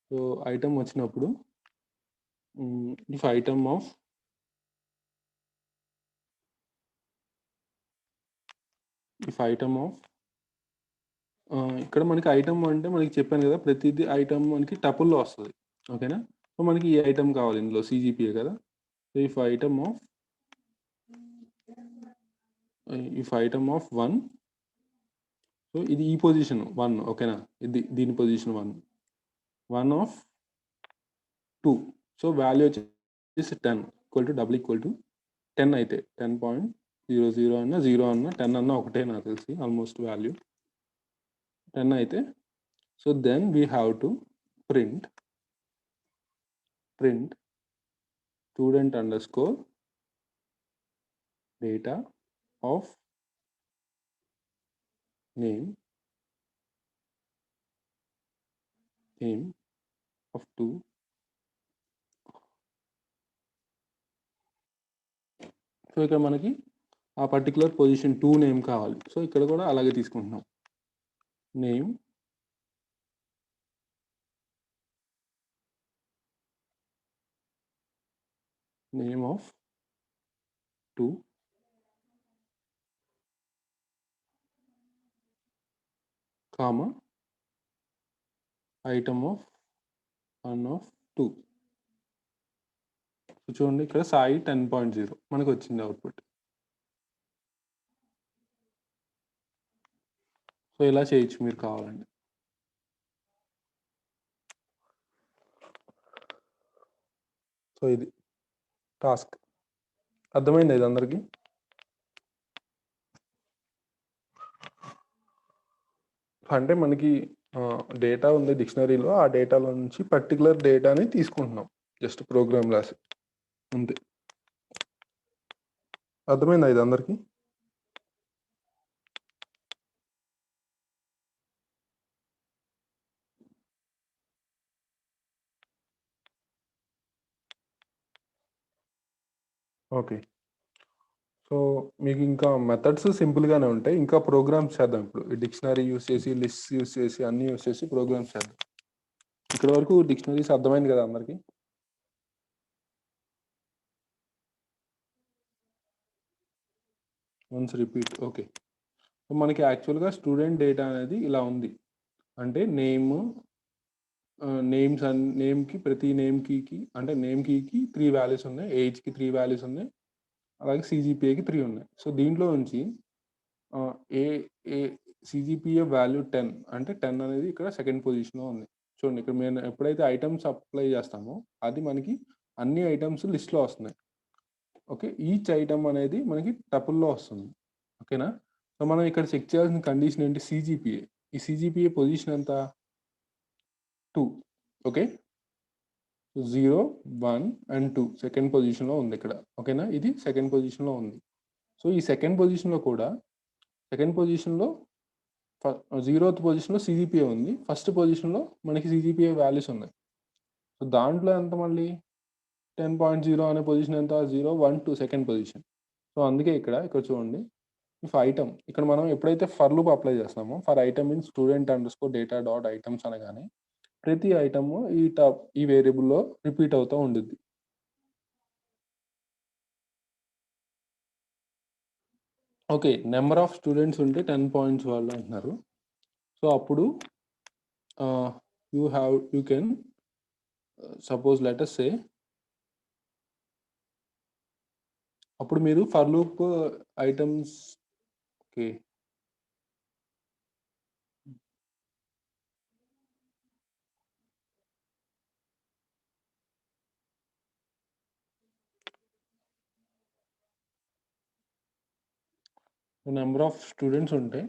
సో ఐటమ్ వచ్చినప్పుడు ఇఫ్ ఐటమ్ ఆఫ్ ఇక్కడ మనకి ఐటమ్ అంటే మనకి చెప్పాను కదా, ప్రతిదీ ఐటమ్ మనకి టపుల్లో వస్తుంది. ఓకేనా, సో మనకి ఈ ఐటమ్ కావాలి, ఇందులో CGPA కదా. So if item of 1, so ఇది ఈ పొజిషన్ 1. ఓకేనా, దీని పొజిషన్ 1 ఆఫ్ 2. సో వాల్యూ వచ్చేసి 10 ఈక్వల్ టు 10 అయితే 10.00 అన్న 0 అన్న 10 అన్న ఒకటే నాకు తెలిసి, ఆల్మోస్ట్ వాల్యూ 10 అయితే. So then we have to print student underscore data of name of 2. So ఇక్కడ మనకి ఆ పర్టికులర్ పొజిషన్ 2 నేమ్ కావాలి. సో ఇక్కడ కూడా అలాగే తీసుకుంటున్నాం, name of 2 comma item of 1 of 2. చూడండి ఇక్కడ సాయి 10.0 మనకు వచ్చింది అవుట్పుట్. సో ఇలా చేయొచ్చు మీరు కావాలండి. సో ఇది టాస్క్. అర్థమైంది ఇది అందరికీ? అంటే మనకి డేటా ఉంది డిక్షనరీలో, ఆ డేటాలో నుంచి పర్టికులర్ డేటాని తీసుకుంటున్నాం జస్ట్ ప్రోగ్రామ్ రాసి అంతే. అర్థమైందా ఇది అందరికీ? ఓకే. సో మీకు ఇంకా మెథడ్స్ సింపుల్గానే ఉంటాయి. ఇంకా ప్రోగ్రామ్స్ చేద్దాం ఇప్పుడు. ఈ డిక్షనరీ యూస్ చేసి, లిస్ట్ యూస్ చేసి, అన్ని యూస్ చేసి ప్రోగ్రామ్స్ చేద్దాం. ఇక్కడ వరకు డిక్షనరీస్ అర్థమైంది కదా అందరికి? Once repeat. ఓకే. సో మనకి యాక్చువల్గా స్టూడెంట్ డేటా అనేది ఇలా ఉంది. అంటే నేమ్స్ నేమ్కి ప్రతి నేమ్ కీకి అంటే నేమ్ కీకి 3 వాల్యూస్ ఉన్నాయి, ఏజ్కి 3 వాల్యూస్ ఉన్నాయి, అలాగే సిజిపిఏకి 3 ఉన్నాయి. సో దీంట్లో నుంచి ఏ ఏ సిజిపిఏ వాల్యూ 10 అంటే 10 అనేది ఇక్కడ సెకండ్ పొజిషన్లో ఉంది. చూడండి ఇక్కడ మేము ఎప్పుడైతే ఐటమ్స్ అప్లై చేస్తామో అది మనకి అన్ని ఐటమ్స్ లిస్ట్లో వస్తున్నాయి. ఓకే, ఈచ్ ఐటమ్ అనేది మనకి టపుల్లో వస్తుంది. ఓకేనా? సో మనం ఇక్కడ చెక్ చేయాల్సిన కండిషన్ ఏంటి? సిజిపిఏ. ఈ సిజిపిఏ పొజిషన్ ఎంత? 2. ఓకే, 0, 1 అండ్ 2 సెకండ్ పొజిషన్లో ఉంది ఇక్కడ. ఓకేనా? ఇది సెకండ్ పొజిషన్లో ఉంది. సో ఈ సెకండ్ పొజిషన్లో కూడా సెకండ్ పొజిషన్లో 0th పొజిషన్లో సిజిపిఏ ఉంది. ఫస్ట్ పొజిషన్లో మనకి సిజిపిఏ వాల్యూస్ ఉన్నాయి. సో దాంట్లో ఎంత మళ్ళీ 10.0 అనే పొజిషన్ ఎంత? 0, 1, 2 సెకండ్ పొజిషన్. సో అందుకే ఇక్కడ చూడండి, ఇఫ్ ఐటమ్ ఇక్కడ మనం ఎప్పుడైతే ఫర్ లూప్ అప్లై చేస్తామో, for item in student under score data dot items అనగానే ప్రతి ఐటమ్ ఈ వేరియబుల్లో రిపీట్ అవుతూ ఉండిద్ది. ఓకే, నెంబర్ ఆఫ్ స్టూడెంట్స్ ఉంటే 10 పాయింట్స్ వాళ్ళు అంటున్నారు. సో అప్పుడు you can suppose let us సే, అప్పుడు మీరు for loop items. Okay, number of students ఉంటే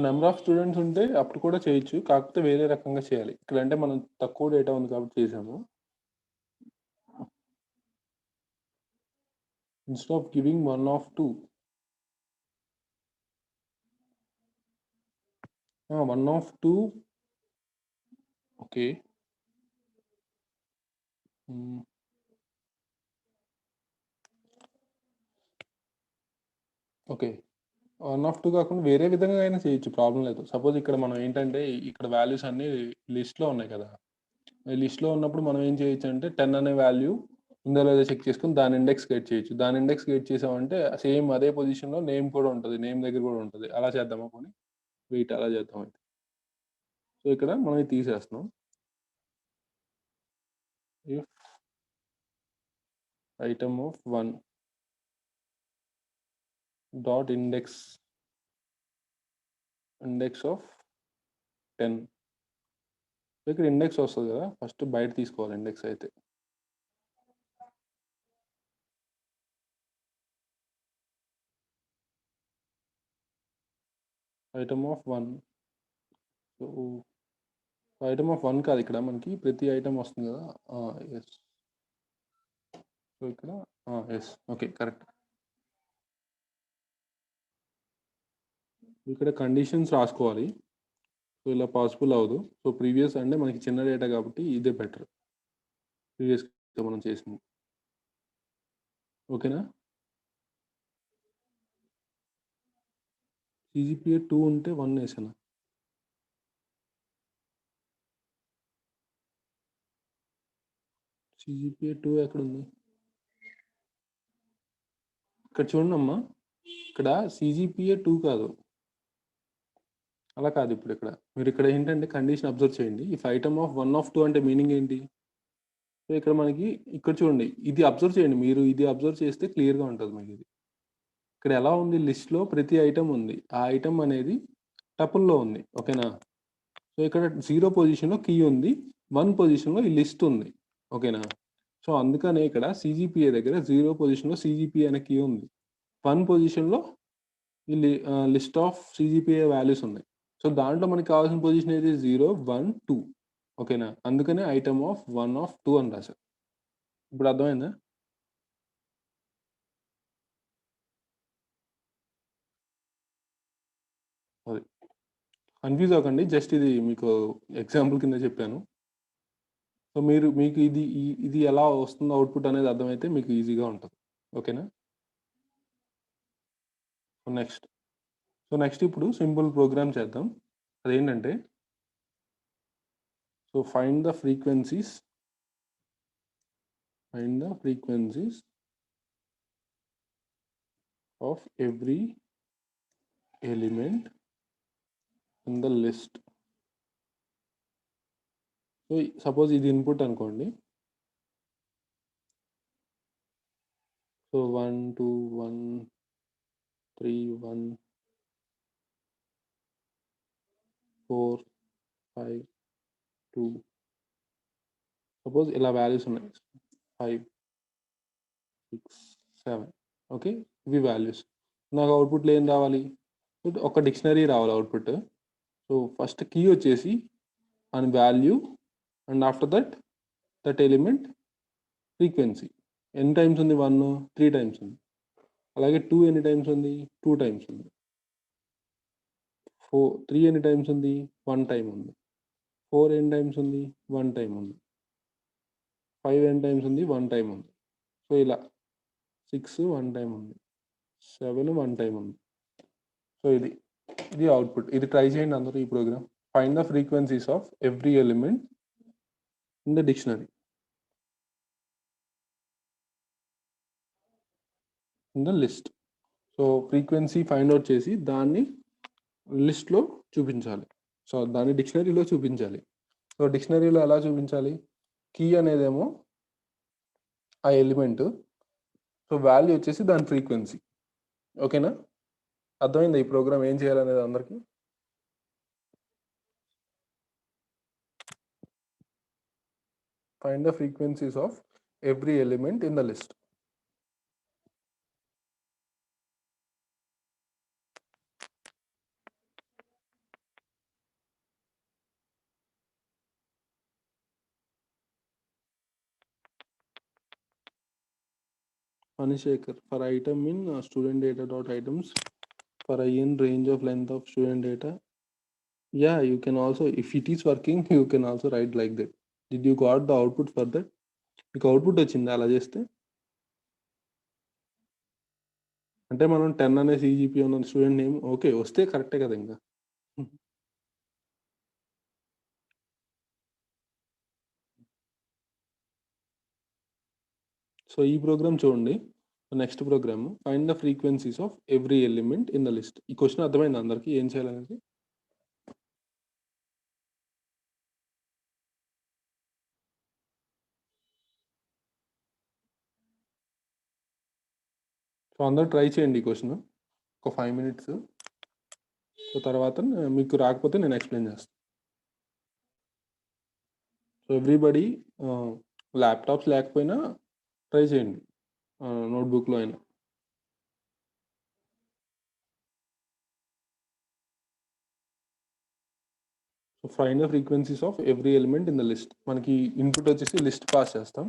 నెంబర్ ఆఫ్ స్టూడెంట్స్ ఉంటే అప్పుడు కూడా చేయొచ్చు, కాకపోతే వేరే రకంగా చేయాలి. ఇక్కడ అంటే మనం తక్కువ డేటా ఉంది కాబట్టి చేసాము. Instead of giving 1 of 2, 1 of 2. Okay, okay, 1 of 2 కాకుండా వేరే విధంగా అయినా చేయొచ్చు, ప్రాబ్లం లేదు. సపోజ్ ఇక్కడ మనం ఏంటంటే ఇక్కడ వాల్యూస్ అన్ని లిస్ట్లో ఉన్నాయి కదా. లిస్ట్లో ఉన్నప్పుడు మనం ఏం చేయొచ్చు అంటే 10 అనే వాల్యూ ఉందో లేదో చెక్ చేసుకుని దాని ఇండెక్స్ క్రియేట్ చేయొచ్చు. దాని ఇండెక్స్ క్రియేట్ చేసామంటే సేమ్ అదే పొజిషన్లో నేమ్ కూడా ఉంటుంది, నేమ్ దగ్గర కూడా ఉంటుంది. అలా చేద్దామా పోనీ? వెయిట్, అలా చేద్దాం అయితే. సో ఇక్కడ మనం ఇది తీసేస్తున్నాం. If item of 1 dot index of 10, ఇక్కడ ఇండెక్స్ వస్తుంది కదా, ఫస్ట్ బయట తీసుకోవాలి ఇండెక్స్ అయితే. Item of 1. So item of 1 కాదు, ఇక్కడ మనకి ప్రతి ఐటమ్ వస్తుంది కదా. ఎస్, సో ఇక్కడ ఎస్, ఓకే, కరెక్ట్. ఇక్కడ కండిషన్స్ రాసుకోవాలి. సో ఇలా పాసిబుల్ అవ్వదు. సో ప్రీవియస్ అంటే మనకి చిన్న డేటా కాబట్టి ఇదే బెటర్, ప్రీవియస్ మనం చేసింది. ఓకేనా? సిజిపిఏ 2 ఉంటే 1 వేసాను. సిజిపిఏ 2 ఎక్కడ ఉంది? ఇక్కడ చూడండి అమ్మా, ఇక్కడ సిజిపిఏ 2 కాదు, అలా కాదు ఇప్పుడు ఇక్కడ. మీరు ఇక్కడ ఏంటంటే కండిషన్ అబ్జర్వ్ చేయండి. ఇఫ్ ఐటెమ్ ఆఫ్ 1 ఆఫ్ 2 అంటే మీనింగ్ ఏంటి? సో, ఇక్కడ మనకి ఇక్కడ చూడండి. ఇది అబ్జర్వ్ చేయండి. మీరు ఇది అబ్జర్వ్ చేస్తే క్లియర్‌గా ఉంటది మీకిది. ఇక్కడ ఎలా ఉంది లిస్ట్‌లో ప్రతి ఐటెమ్ ఉంది. ఆ ఐటెమ్ అనేది టపుల్‌లో ఉంది. ఓకేనా? సో, ఇక్కడ 0 పొజిషన్‌లో కీ ఉంది. 1 పొజిషన్‌లో ఈ లిస్ట్ ఉంది. ఓకేనా? సో, అందుకనే ఇక్కడ సీజీపీఏ దగ్గర 0 పొజిషన్‌లో సీజీపీఏ అనే కీ ఉంది. 1 పొజిషన్‌లో ఈ లిస్ట్ ఆఫ్ సీజీపీఏ వాల్యూస్ ఉన్నాయి. సో, దాంట్లో మనకు కావాల్సిన పొజిషన్ ఏది 0, 1, 2 ఓకేనా? అందుకనే ఐటెమ్ ఆఫ్ 1 ఆఫ్ 2 అని రాశారు. ఇప్పుడు అర్థమైందా? అది. కన్‌ఫ్యూజ్ అవ్వకండి. జస్ట్ ఇది మీకు ఎగ్జాంపుల్ కింద చెప్పాను. సో, మీకు ఇది ఎలా వస్తుందో అవుట్‌పుట్ అనేది అర్థమైతే మీకు ఈజీగా ఉంటది. ఓకేనా? సో, నెక్స్ట్ ఇప్పుడు సింపుల్ ప్రోగ్రామ్ చేద్దాం. అదేంటంటే so, find the frequencies of every element in the list. So, suppose ఇది ఇన్‌పుట్ అనుకోండి. సో, 1, 2, 1, 3, 1, 4, 5, 2 సపోజ్ ఇలా వాల్యూస్ ఉన్నాయి. 5, 6, 7 ఓకే. ఇవి వాల్యూస్. నాకు అవుట్‌పుట్‌లో ఏం రావాలి? ఒక డిక్షనరీ రావాలి అవుట్‌పుట్. సో, ఫస్ట్ కీ వచ్చేసి and value and after that element frequency. ఎన్ని టైమ్స్ ఉంది 1? 3 టైమ్స్ ఉంది. అలాగే 2 ఎన్ని టైమ్స్ ఉంది? 2 టైమ్స్ ఉంది. 3 ఎన్ని టైమ్స్ ఉంది? 1 టైమ్ ఉంది. 4 ఎన్ని టైమ్స్ ఉంది? 1 టైమ్ ఉంది. 5 ఎన్ని టైమ్స్ ఉంది? 1 టైమ్ ఉంది. సో, ఇలా 6 1 టైమ్ ఉంది. 7 1 టైమ్ ఉంది. సో, ఇది అవుట్‌పుట్. ఇది ట్రై చేయండి అందరూ ఈ program. Find the frequencies of every element in the dictionary. In the list. So, frequency find out చేసి దాన్ని లిస్ట్‌లో చూపించాలి. సో, దాన్ని డిక్షనరీలో చూపించాలి. సో, డిక్షనరీలో ఎలా చూపించాలి? కీ అనేదేమో ఆ ఎలిమెంట్. సో, వాల్యూ వచ్చేసి దాని ఫ్రీక్వెన్సీ. ఓకేనా? అర్థమైందా ఈ ప్రోగ్రామ్ ఏం చేయాలనేది అందరికి? Find the frequencies of every element in the list. Anishekhar, for item in student data dot items for I in range of length of student data. Yeah, you can also, if it is working, you can also write like that. Did you got the output for that? మీకు output వచ్చిందా అలా చేస్తే? అంటే మనం 10 అనే సీజీపీ ఉన్న student name okay. వస్తే కరెక్టే కదా ఇంకా. సో, ఈ ప్రోగ్రామ్ చూడండి. Next program find the frequencies of every element in the list. ఈ క్వెషన్ అర్థమైందా అందరికి ఏం చేయాలనేది? సో, అందరూ ట్రై చేయండి ఈ క్వెషన్. ఒక 5 మినిట్స్. సో, తర్వాత మీకు రాకపోతే నేను ఎక్స్‌ప్లెయిన్ చేస్తాను. సో, ఎవ్రీబడీ ల్యాప్‌టాప్స్ లేకపోయినా ట్రై చేయండి. నోట్‌బుక్‌లో అయినా. So, find the frequencies of every element in the list. మనకి ఇన్‌పుట్ వచ్చేసి లిస్ట్ పాస్ చేస్తాం.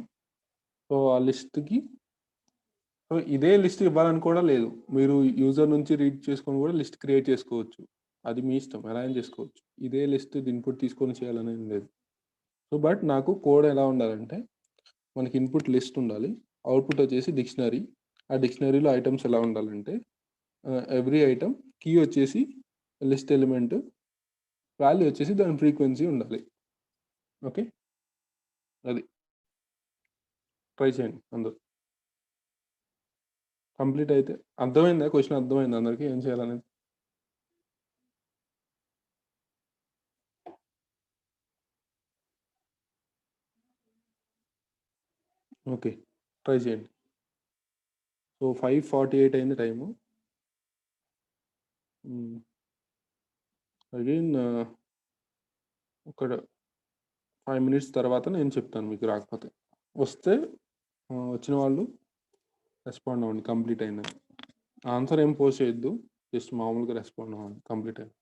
సో, ఆ లిస్ట్‌కి సో, ఇదే లిస్ట్ ఇవ్వాలని కూడా లేదు. మీరు యూజర్ నుంచి రీడ్ చేసుకొని కూడా లిస్ట్ క్రియేట్ చేసుకోవచ్చు. అది మీ ఇష్టం. ఎలా అయినా చేసుకోవచ్చు. ఇదే లిస్ట్ ఇన్‌పుట్ తీసుకొని చేయాలనేం లేదు. సో, బట్ నాకు కోడ్ ఎలా ఉండాలంటే మనకి ఇన్‌పుట్ లిస్ట్ ఉండాలి. అవుట్‌పుట్ వచ్చేసి డిక్షనరీ. ఆ డిక్షనరీలో ఐటెమ్స్ ఎలా ఉండాలంటే ఎవ్రీ ఐటెమ్ కీ వచ్చేసి లిస్ట్ ఎలిమెంట్, వాల్యూ వచ్చేసి దాని ఫ్రీక్వెన్సీ ఉండాలి. ఓకే. అది. ట్రై చేయండి అందరూ. కంప్లీట్ అయితే అర్థమైందా? క్వెషన్ అర్థమైందా అందరికి ఏం చేయాలనేది? ఓకే. ట్రై చేయండి. సో 5:48 అయింది టైము. అగైన్ ఒక 5 మినిట్స్ తర్వాత నేను చెప్తాను మీకు రాకపోతే. వస్తే వచ్చిన వాళ్ళు రెస్పాండ్ అవ్వండి కంప్లీట్ అయిందని. ఆన్సర్ ఏం పోస్ట్ చేయొద్దు. జస్ట్ మామూలుగా రెస్పాండ్ అవ్వండి కంప్లీట్ అయింది.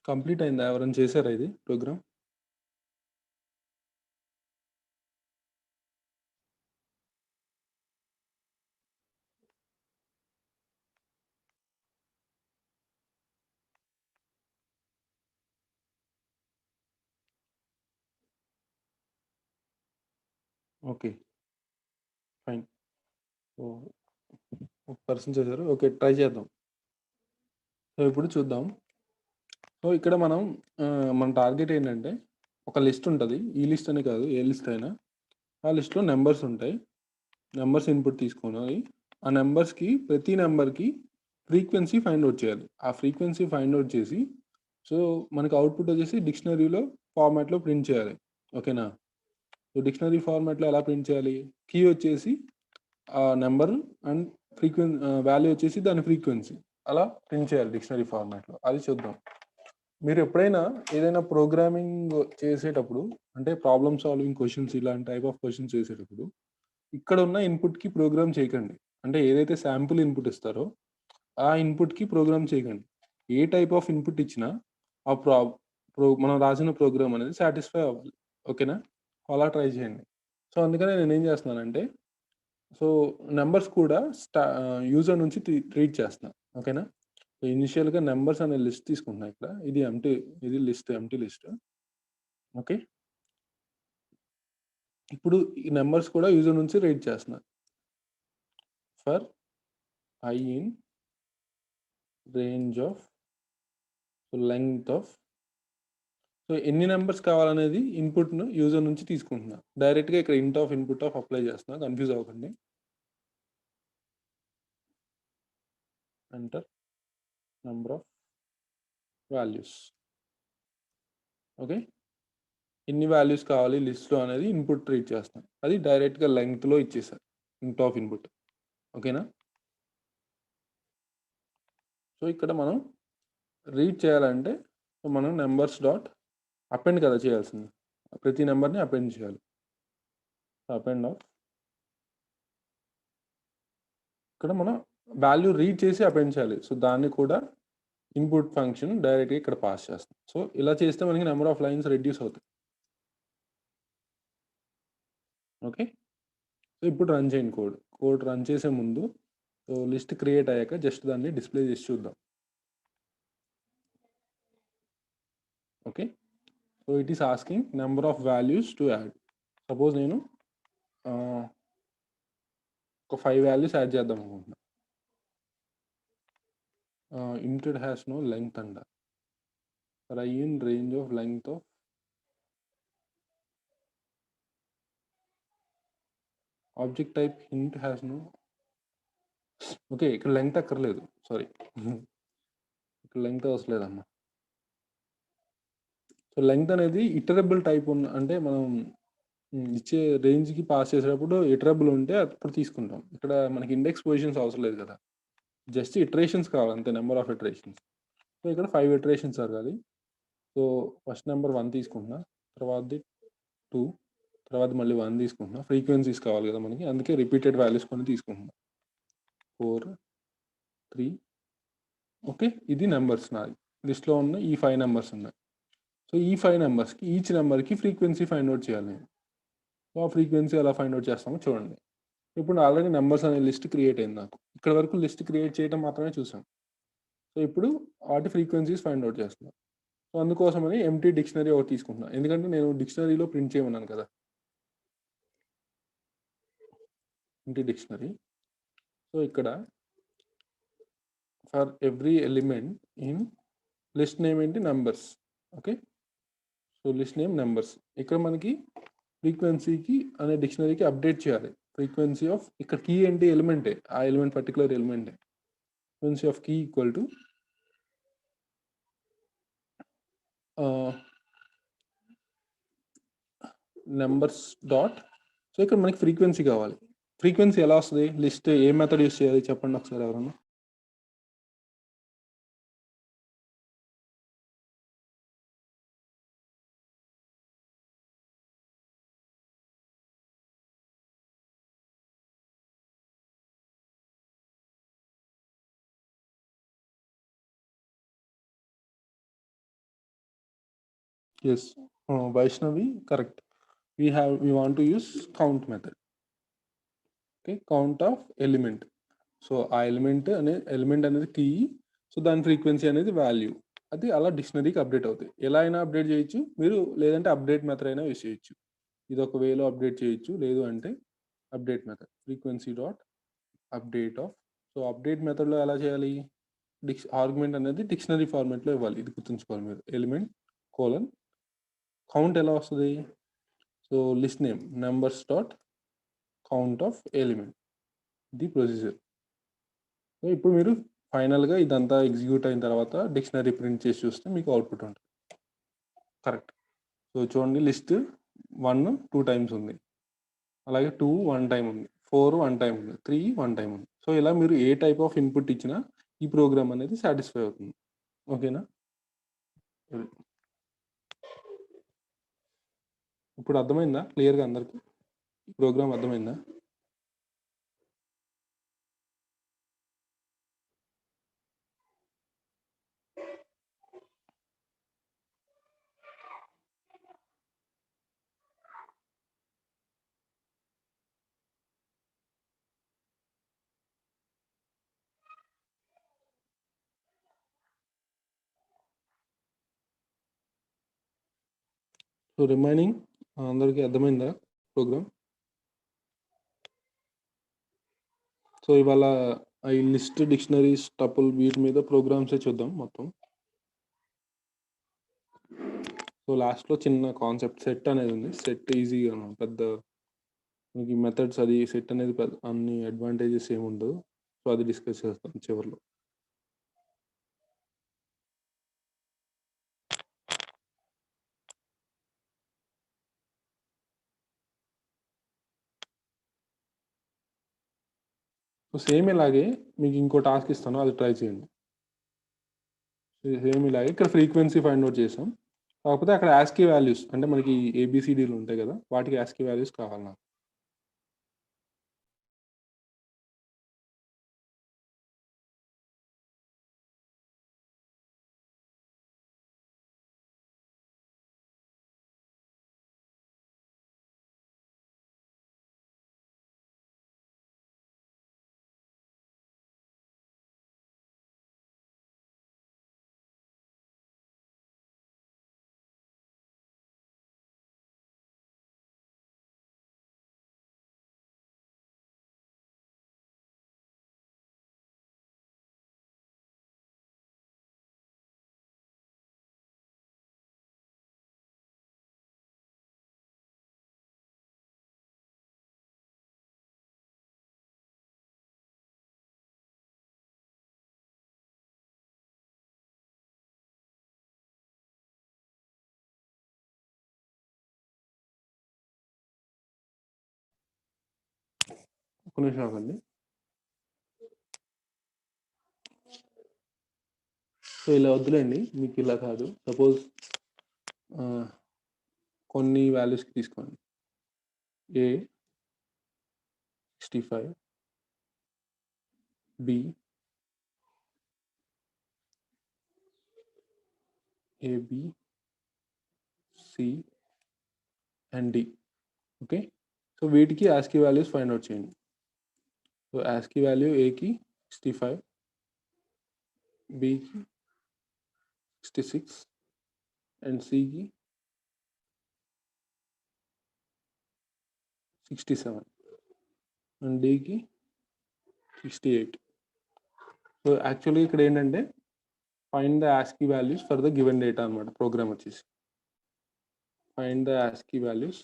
కంప్లీట్ అయిందా? ఎవరైనా చేశారా ఇది ప్రోగ్రామ్? ఓకే. ఫైన్. సో, ఒక పర్సన్ చేశారు. ఓకే. ట్రై చేద్దాం. సో, ఇప్పుడు చూద్దాం. సో, ఇక్కడ మనం మన టార్గెట్ ఏంటంటే, ఒక లిస్ట్ ఉంటది. ఈ లిస్ట్ అని కాదు, ఏ లిస్ట్ అయినా. ఆ లిస్ట్‌లో నంబర్స్ ఉంటాయి. నంబర్స్ ఇన్‌పుట్ తీసుకొని, ఆ నంబర్స్‌కి ప్రతి నంబర్‌కి ఫ్రీక్వెన్సీ ఫైండ్ ఔట్ చేయాలి. ఆ ఫ్రీక్వెన్సీ ఫైండ్ ఔట్ చేసి, సో, మనకి అవుట్‌పుట్ వచ్చేసి డిక్షనరీలో ఫార్మాట్‌లో ప్రింట్ చేయాలి. ఓకేనా? సో, డిక్షనరీ ఫార్మాట్‌లో ఎలా ప్రింట్ చేయాలి? కీ వచ్చేసి నంబర్ అండ్ వాల్యూ వచ్చేసి దాని ఫ్రీక్వెన్సీ. అలా ప్రింట్ చేయాలి డిక్షనరీ ఫార్మాట్‌లో. అది చూద్దాం. మీరు ఎప్పుడైనా ఏదైనా ప్రోగ్రామింగ్ చేసేటప్పుడు, అంటే ప్రాబ్లమ్ సాల్వింగ్ క్వెషన్స్ ఇలాంటి టైప్ ఆఫ్ క్వెషన్స్ చేసేటప్పుడు, ఇక్కడ ఉన్న ఇన్‌పుట్‌కి ప్రోగ్రామ్ చేయకండి. అంటే ఏదైతే శాంపుల్ ఇన్‌పుట్ ఇస్తారో, ఆ ఇన్‌పుట్‌కి ప్రోగ్రామ్ చేయకండి. ఏ టైప్ ఆఫ్ ఇన్‌పుట్ ఇచ్చినా ఆ మనం రాసిన ప్రోగ్రామ్ అనేది సాటిస్ఫై అవ్వాలి. ఓకేనా? అలా ట్రై చేయండి. సో, అందుకనే నేనేం చేస్తున్నానంటే, సో, నంబర్స్ కూడా యూజర్ నుంచి రీడ్ చేస్తున్నా. ఓకేనా? సో, ఇనిషియల్‌గా నంబర్స్ అనే లిస్ట్ తీసుకుంటున్నా ఇక్కడ. ఇది ఎంప్టీ లిస్ట్. ఓకే. ఇప్పుడు ఈ నంబర్స్ కూడా యూజర్ నుంచి రీడ్ చేస్తున్నా. For I in range of length of, so, ఎన్ని నంబర్స్ కావాలనేది ఇన్‌పుట్‌ను యూజర్ నుంచి తీసుకుంటున్నా. డైరెక్ట్‌గా ఇక్కడ ఇన్‌పుట్ ఆఫ్ అప్లై చేస్తున్నా. కన్‌ఫ్యూజ్ అవ్వకండి. Enter number of values. Okay. ఎన్ని వాల్యూస్ కావాలి లిస్ట్‌లో అనేది ఇన్‌పుట్ రీడ్ చేస్తాం. అది డైరెక్ట్‌గా లెంగ్త్‌లో ఇచ్చేసా. ఇన్‌పుట్. ఓకేనా? సో, ఇక్కడ మనం రీడ్ చేయాలంటే, సో, మనం నంబర్స్ డాట్ అపెండ్ కదా చేయాల్సింది. ప్రతి నంబర్‌ని అపెండ్ చేయాలి. అపెండ్ ఆఫ్, ఇక్కడ మనం వాల్యూ రీడ్ చేసి అపెండ్ చేయాలి. సో, దాన్ని కూడా ఇన్‌పుట్ ఫంక్షన్ డైరెక్ట్‌గా ఇక్కడ పాస్ చేస్తాం. సో, ఇలా చేస్తే మనకి నంబర్ ఆఫ్ లైన్స్ రెడ్యూస్ అవుతాయి. ఓకే. సో, ఇప్పుడు రన్ చేయండి కోడ్. కోడ్ రన్ చేసే ముందు, సో, లిస్ట్ క్రియేట్ అయ్యాక జస్ట్ దాన్ని డిస్‌ప్లే చేసి చూద్దాం. Okay. So, it is asking number of values to add. Suppose నేను ఒక 5 వాల్యూస్ యాడ్ చేద్దాం అనుకుంటున్నా. ఇంటెడ్ హ్యాస్ నో లెంగ్త్ అంట. For I in range of length of, object type hint has no, okay. ఇక్కడ length అక్కర్లేదు. Sorry. ఇక్కడ length అవసరం లేదమ్మా. సో, లెంగ్త్ అనేది ఇటరబుల్ టైప్ అంటే మనం ఇచ్చే రేంజ్‌కి పాస్ చేసేటప్పుడు ఇటరబుల్ ఉంటే అప్పుడు తీసుకుంటాం. ఇక్కడ మనకి ఇండెక్స్ పొజిషన్స్ అవసరం లేదు కదా! జస్ట్ ఇటరేషన్స్ కావాలి అంతే. Number of iterations. సో, ఇక్కడ 5 ఇటరేషన్స్ అడగాలి. సో, ఫస్ట్ నంబర్ 1 తీసుకుంటున్నా. తర్వాతది 2, తర్వాత మళ్ళీ 1 తీసుకుంటున్నా. ఫ్రీక్వెన్సీస్ కావాలి కదా మనకి. అందుకే రిపీటెడ్ వాల్యూస్ కొన్ని తీసుకుంటున్నా. 4, 3, ఓకే. ఇది నంబర్స్ నాది. లిస్ట్‌లో ఉన్న ఈ 5 నంబర్స్ ఉన్నాయి. సో, ఈ 5 నంబర్స్‌కి ఈచ్ నంబర్‌కి ఫ్రీక్వెన్సీ ఫైండ్ ఔట్ చేయాలి నేను. సో, ఆ ఫ్రీక్వెన్సీ ఎలా ఫైండ్ ఔట్ చేస్తామో చూడండి. ఇప్పుడు ఆల్రెడీ నంబర్స్ అనే లిస్ట్ క్రియేట్ అయింది నాకు. ఇక్కడి వరకు లిస్ట్ క్రియేట్ చేయడం మాత్రమే చూసాం. సో, ఇప్పుడు వాటి ఫ్రీక్వెన్సీస్ ఫైండ్ ఔట్ చేస్తున్నా. సో, అందుకోసమని ఎంప్టీ డిక్షనరీ ఒకటి తీసుకుంటున్నా. ఎందుకంటే నేను డిక్షనరీలో ప్రింట్ చేయమన్నాను కదా! Empty dictionary. సో, ఇక్కడ for every element in list name ఏంటి? Numbers. Okay. So, list name numbers. ఇక్కడ మనకి ఫ్రీక్వెన్సీకి అనే డిక్షనరీకి అప్డేట్ చేయాలి. ఫ్రీక్వెన్సీ ఆఫ్, ఇక్కడ కీ ఏంటి? ఎలిమెంటే. ఆ ఎలిమెంట్ పర్టిక్యులర్ ఎలిమెంటే. Frequency of key equal to numbers dot, so, ఇక్కడ మనకి ఫ్రీక్వెన్సీ కావాలి. ఫ్రీక్వెన్సీ ఎలా వస్తది? లిస్ట్ ఏ మెథడ్ యూజ్ చేయాలి చెప్పండి ఒకసారి ఎవరన్నా? Yes, Vaishnavi, correct. We want to use count method. Okay, count of element. So ఆ ఎలిమెంట్ అనేది కీ, సో దాని ఫ్రీక్వెన్సీ అనేది వాల్యూ, అది అలా డిక్షనరీకి అప్డేట్ అవుతాయి. ఎలా అయినా అప్డేట్ చేయొచ్చు మీరు, లేదంటే అప్డేట్ మెథడ్ అయినా యూస్ చేయొచ్చు. ఇది ఒక వేలో అప్డేట్ చేయొచ్చు, లేదు అంటే update method frequency dot update of. So update మెథడ్లో ఎలా చేయాలి, ఆర్గ్యుమెంట్ అనేది డిక్షనరీ ఫార్మాట్లో ఇవ్వాలి. ఇది గుర్తుంచుకోవాలి మీరు. ఎలిమెంట్ కోలన్ కౌంట్ ఎలా వస్తుంది, so list name numbers dot count of element, the procedure. So ఇప్పుడు మీరు ఫైనల్గా ఇదంతా ఎగ్జిక్యూట్ అయిన తర్వాత డిక్షనరీ ప్రింట్ చేసి చూస్తే మీకు అవుట్పుట్ ఉంటుంది. కరెక్ట్. సో చూడండి, లిస్ట్ 1 2 టైమ్స్ ఉంది, అలాగే 2 1 టైం ఉంది, 4 1 టైం ఉంది, 3 1 టైం ఉంది. సో ఇలా మీరు ఏ టైప్ ఆఫ్ ఇన్పుట్ ఇచ్చినా ఈ ప్రోగ్రామ్ అనేది సాటిస్ఫై అవుతుంది. ఓకేనా? ఇప్పుడు అర్థమైందా క్లియర్గా అందరికి? ఈ ప్రోగ్రామ్ అర్థమైందా? సో రిమైనింగ్ అందరికీ అర్థమైందా ప్రోగ్రామ్? సో ఇవాళ ఈ లిస్ట్, డిక్షనరీస్, టపుల్ వీటి మీద ప్రోగ్రామ్సే చూద్దాం మొత్తం. సో లాస్ట్లో చిన్న కాన్సెప్ట్ సెట్ అనేది ఉంది. సెట్ ఈజీగా పెద్ద మీకు మెథడ్స్ అది సెట్ అనేది పెద్ద అన్ని అడ్వాంటేజెస్ ఏమి ఉండదు. సో అది డిస్కస్ చేస్తాం చివరిలో. సో సేమ్ ఇలాగే మీకు ఇంకో టాస్క్ ఇస్తాను, అది ట్రై చేయండి. సేమ్ ఇలాగే ఇక్కడ ఫ్రీక్వెన్సీ ఫైండ్ అవుట్ చేసాం, కాకపోతే అక్కడ యాస్కీ వాల్యూస్ అంటే మనకి ఏబిసిడీలు ఉంటాయి కదా, వాటికి యాస్కీ వాల్యూస్ కావాలి నాకు. ఒక నిమిషం ఆగండి. సో ఇలా వద్దులేండి, మీకు ఇలా కాదు. సపోజ్ కొన్ని వాల్యూస్కి తీసుకోండి. A 65, B AB C and D. Okay, so వీటికి ఆస్కీ వాల్యూస్ ఫైండ్ అవుట్ చేయండి. సో ఆస్కీ వాల్యూ ఏకి 65, బికి 66 అండ్ సికి 67 అండ్ డికి 68. సో యాక్చువల్గా ఇక్కడ ఏంటంటే find the ASCII values for the given data అనమాట. ప్రోగ్రామ్ వచ్చేసి find the ASCII values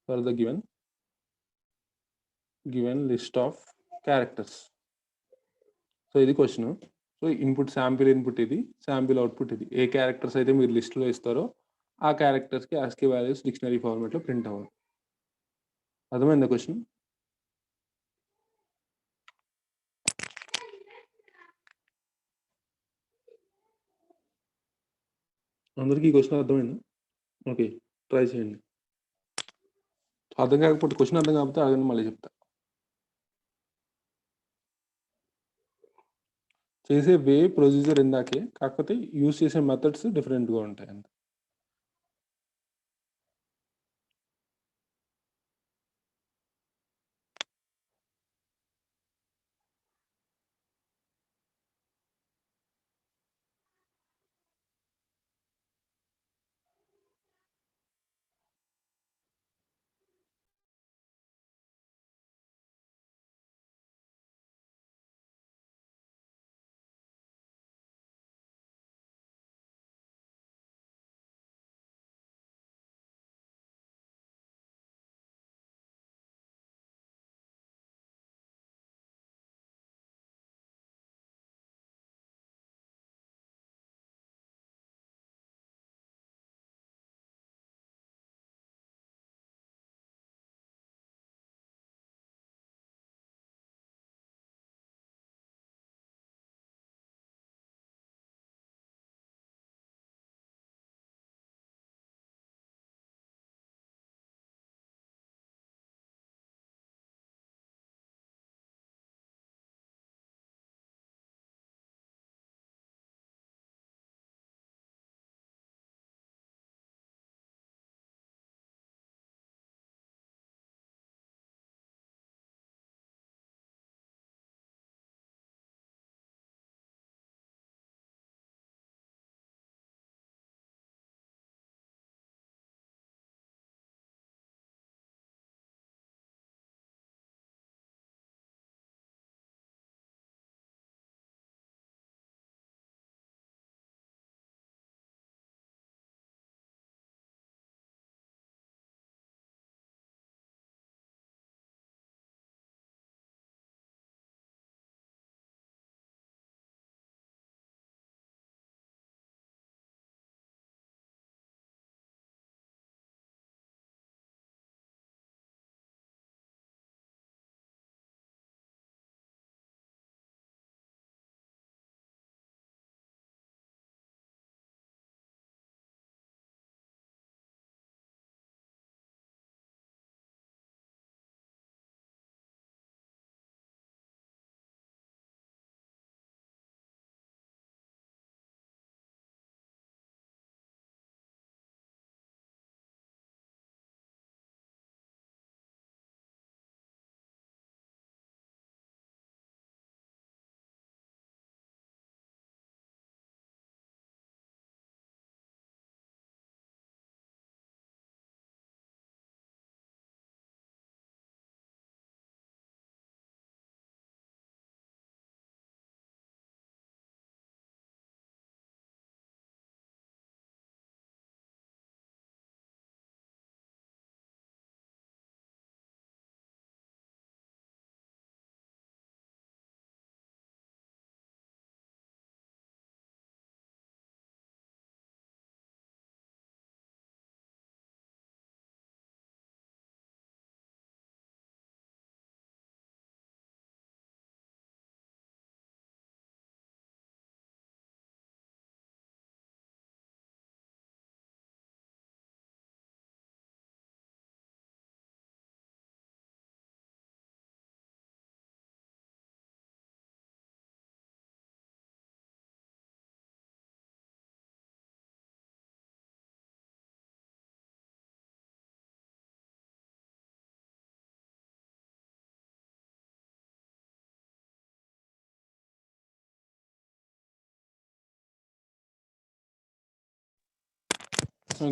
for the given list of characters. So ఇది question. So input sample input ఇది, శాంపిల్ అవుట్పుట్ ఇది. ఏ క్యారెక్టర్స్ అయితే మీరు లిస్ట్లో ఇస్తారో ఆ క్యారెక్టర్స్కి ఆస్కీ వాల్యూస్ డిక్షనరీ ఫార్మాట్లో ప్రింట్ అవ్వాలి. అర్థమైందా క్వశ్చన్? అందరికీ క్వశ్చన్ అర్థమైందా? ఓకే, ట్రై చేయండి. అర్థం కాకపోతే క్వశ్చన్ అర్థం కాకపోతే అడగండి, మళ్ళీ చెప్తా. చేసే వే ప్రొసీజర్ ఇందాకే, కాకపోతే యూస్ చేసే మెథడ్స్ డిఫరెంట్గా ఉంటాయి అంతే.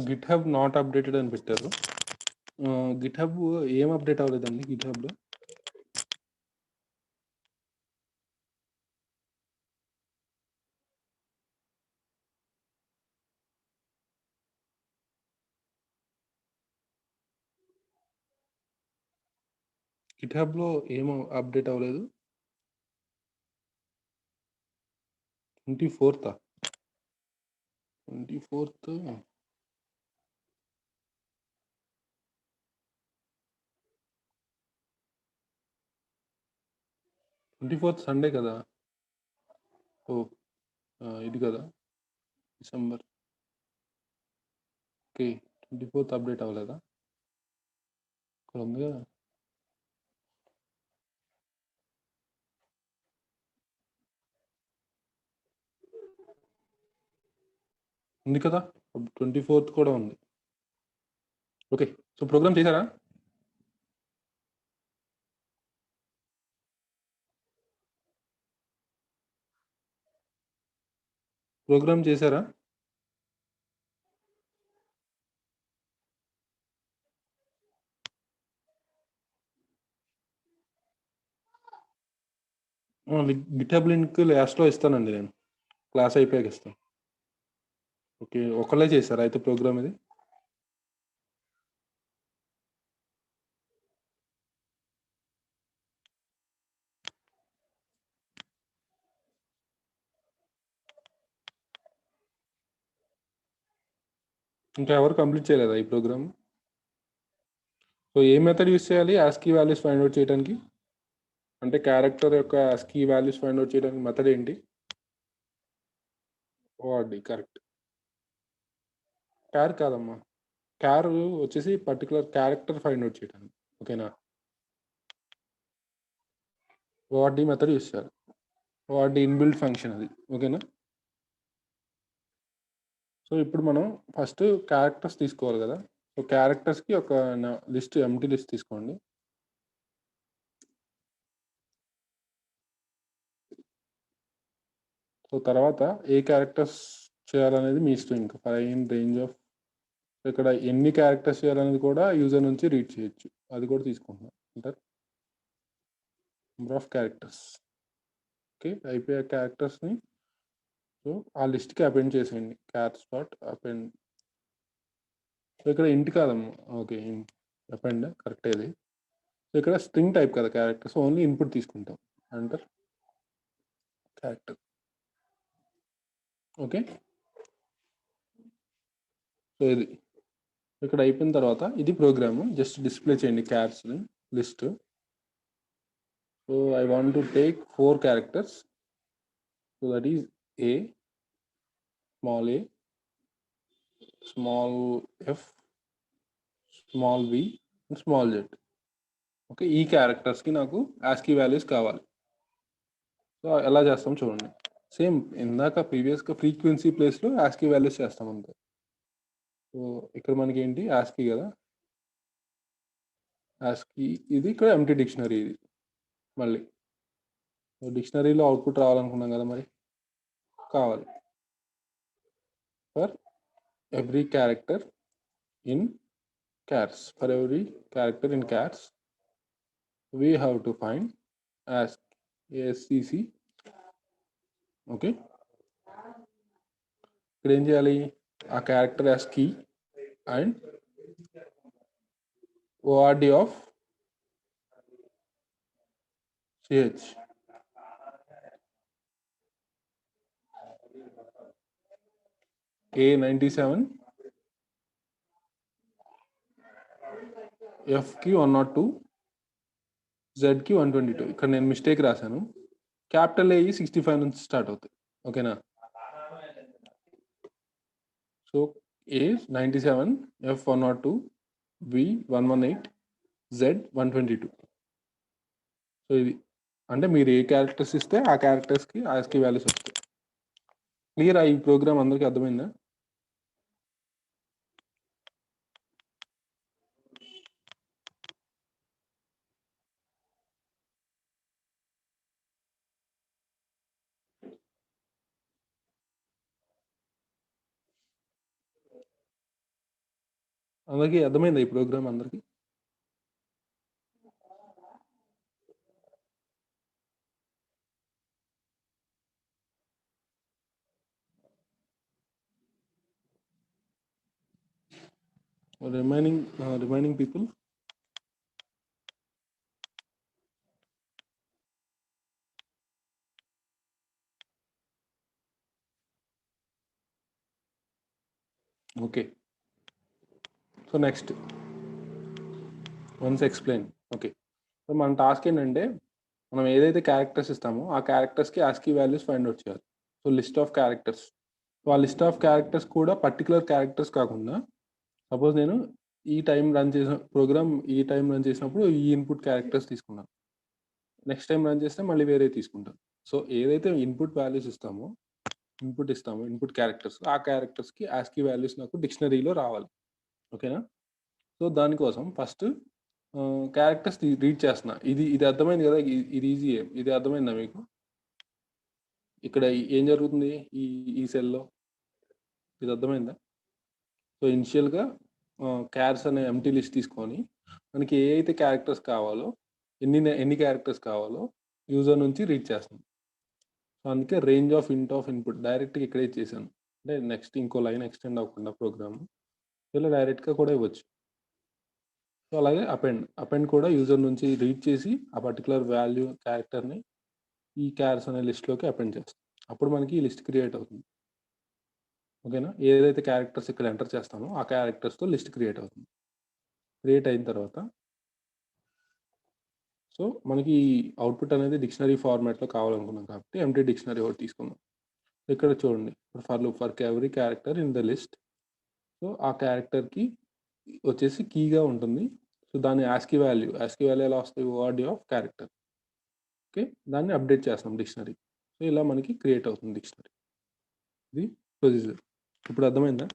గిట్ హబ్ నాట్ అప్డేటెడ్ అని పెట్టారు. గిట్ హబ్ ఏం అప్డేట్ అవ్వలేదండి గిట్ హబ్లో. గిట్ హబ్లో ఏం అప్డేట్ అవ్వలేదు. 24th 24th 24th సండే కదా. ఓ ఇది కదా డిసెంబర్. ఓకే, 24th అప్డేట్ అవ్వలేదా? ఇక్కడ ఉంది కదా. ఉంది కదా, 24th కూడా ఉంది. ఓకే, సో ప్రోగ్రామ్ చేశారా? ప్రోగ్రామ్ చేశారా? గిటబ్ లింక్ లాస్ట్లో ఇస్తానండి, నేను క్లాస్ అయిపోయాక ఇస్తాను. ఓకే, ఒకళ్ళే చేశారా అయితే ప్రోగ్రామ్ ఇది? ఇంకా ఎవరు కంప్లీట్ చేయలేదా ఈ ప్రోగ్రామ్? సో ఏ మెథడ్ యూస్ చేయాలి ఆస్కీ వాల్యూస్ ఫైండ్ అవుట్ చేయడానికి? అంటే క్యారెక్టర్ యొక్క ఆస్కీ వాల్యూస్ ఫైండ్ అవుట్ చేయడానికి మెథడ్ ఏంటి? ORD, correct. క్యార్ కాదమ్మా, క్యార్ వచ్చేసి పర్టికులర్ క్యారెక్టర్ ఫైండ్ అవుట్ చేయడానికి. ఓకేనా? ఓఆర్డి మెథడ్ యూస్ చేయాలి. ఓఆర్డి ఇన్బిల్డ్ ఫంక్షన్ అది. ఓకేనా? సో ఇప్పుడు మనం ఫస్ట్ క్యారెక్టర్స్ తీసుకోవాలి కదా. సో క్యారెక్టర్స్కి ఒక లిస్ట్, ఎంటీ లిస్ట్ తీసుకోండి. సో తర్వాత ఏ క్యారెక్టర్స్ చేయాలనేది మీ ఇష్టం. ఇంకా ఫైన్ రేంజ్ ఆఫ్, ఇక్కడ ఎన్ని క్యారెక్టర్స్ చేయాలనేది కూడా యూజర్ నుంచి రీడ్ చేయొచ్చు, అది కూడా తీసుకుంటున్నాం. అంటారు నెంబర్ ఆఫ్ క్యారెక్టర్స్. ఓకే, అయిపోయే క్యారెక్టర్స్ని సో ఆ లిస్ట్కి అపెండ్ చేసేయండి. Characters dot append. సో ఇక్కడ ఇంటి కాదమ్మా, ఓకే అపెండ్ కరెక్ట్ ఇది. సో ఇక్కడ స్ట్రింగ్ టైప్ కదా క్యారెక్టర్స్, ఓన్లీ ఇన్పుట్ తీసుకుంటాం. అంటారు క్యారెక్టర్. ఓకే, సో ఇది ఇక్కడ అయిపోయిన తర్వాత ఇది ప్రోగ్రామ్ జస్ట్ డిస్ప్లే చేయండి characters list. So I want to take 4 characters. So that is A, small A, small F, small V and small Z. Okay, ఈ క్యారెక్టర్స్కి నాకు ఆస్కీ వాల్యూస్ కావాలి. సో ఎలా చేస్తాం చూడండి. సేమ్ ఇందాక ప్రీవియస్గా ఫ్రీక్వెన్సీ ప్లేస్లో ఆస్కీ వాల్యూస్ చేస్తాం అంతే. సో ఇక్కడ మనకి ఏంటి ఆస్కీ కదా, ఆస్కీ ఇది ఇక్కడ ఎంటీ డిక్షనరీ ఇది. మళ్ళీ డిక్షనరీలో అవుట్పుట్ రావాలనుకున్నాం కదా, మరి కావాలి. For every character in cars, for every character in cars we have to find ASCC. Okay, ఇక్కడ ఏం చేయాలి, ఆ character as key and ORD of CH. A97, ఎఫ్కి 102, జెడ్కి 122. ఇక్కడ నేను మిస్టేక్ రాశాను, క్యాపిటల్ ఏ 65 నుంచి స్టార్ట్ అవుతాయి. ఓకేనా? So A97, F102, V118, Z122. So ఇది అంటే మీరు ఏ క్యారెక్టర్స్ ఇస్తే ఆ క్యారెక్టర్స్కి ఆస్కీ వాల్యూస్ వస్తాయి. క్లియర్? ఈ ప్రోగ్రామ్ అందరికీ అర్థమైందా? అందరికీ అర్థమైందా ఈ ప్రోగ్రామ్ అందరికీ? Remaining people? Okay, so next once explain. Okay, so మన టాస్క్ ఏంటంటే మనం ఏదైతే క్యారెక్టర్స్ ఇస్తామో ఆ క్యారెక్టర్స్కి ఆస్కీ వాల్యూస్ ఫైండ్ అవుట్ చేయాలి. So list of characters. So ఆ లిస్ట్ ఆఫ్ క్యారెక్టర్స్ కూడా పర్టికులర్ క్యారెక్టర్స్ కాకుండా, సపోజ్ నేను ఈ టైం రన్ చేసిన ప్రోగ్రామ్ ఈ టైం రన్ చేసినప్పుడు ఈ ఇన్పుట్ క్యారెక్టర్స్ తీసుకున్నాను, నెక్స్ట్ టైం రన్ చేస్తే మళ్ళీ వేరే తీసుకుంటాను. సో ఏదైతే ఇన్పుట్ వాల్యూస్ ఇస్తామో ఇన్పుట్ ఇస్తాము. Input characters. ఆ క్యారెక్టర్స్‌కి ఆస్కీ వాల్యూస్ నాకు డిక్షనరీలో రావాలి. ఓకేనా? సో, దానికోసం ఫస్ట్ క్యారెక్టర్స్ రీడ్ చేస్తున్నా. ఇది అర్థమైంది గదా! ఇది ఈజీయే. ఇది అర్థమైందా మీకు? ఇక్కడ ఏం జరుగుతుంది? ఈ ఈ సెల్‌లో ఇది అర్థమైందా? సో, ఇనిషియల్‌గా క్యార్స్ అనే ఎంప్టీ లిస్ట్ తీసుకొని మనకి ఏ అయితే క్యారెక్టర్స్ కావాలో, ఎన్ని క్యారెక్టర్స్ కావాలో యూజర్ నుంచి రీడ్ చేస్తాం. సో, అందుకే రేంజ్ ఆఫ్ ఇన్పుట్ డైరెక్ట్‌గా ఇక్కడే ఇచ్చేసాను. అంటే నెక్స్ట్ ఇంకో లైన్ ఎక్స్‌టెండ్ అవ్వకుండా ప్రోగ్రామ్ ఇలా డైరెక్ట్‌గా కూడా ఇవ్వచ్చు. సో, అలాగే అపెండ్ కూడా యూజర్ నుంచి రీడ్ చేసి ఆ పర్టిక్యులర్ వాల్యూ క్యారెక్టర్‌ని ఈ క్యార్స్ అనే లిస్ట్‌లోకి అపెండ్ చేస్తాం. అప్పుడు మనకి ఈ లిస్ట్ క్రియేట్ అవుతుంది. ఓకేనా? ఏదైతే క్యారెక్టర్స్ ఇక్కడ ఎంటర్ చేస్తామో ఆ క్యారెక్టర్స్‌తో లిస్ట్ క్రియేట్ అవుతుంది. క్రియేట్ అయిన తర్వాత సో, మనకి అవుట్‌పుట్ అనేది డిక్షనరీ ఫార్మాట్‌లో కావాలనుకున్నాం కాబట్టి ఎంప్టీ డిక్షనరీ ఒకటి తీసుకుందాం. ఇక్కడ చూడండి. For every character in the list. So, ఆ క్యారెక్టర్‌కి వచ్చేసి కీగా ఉంటుంది. సో, దాని యాస్కీ వాల్యూ ఎలా వస్తాయి? Word of character. ఓకే. దాన్ని అప్డేట్ చేస్తాం డిక్షనరీ. సో, ఇలా మనకి క్రియేట్ అవుతుంది డిక్షనరీ. ఇది ప్రొసీజర్. ఇప్పుడు అర్థమైందా?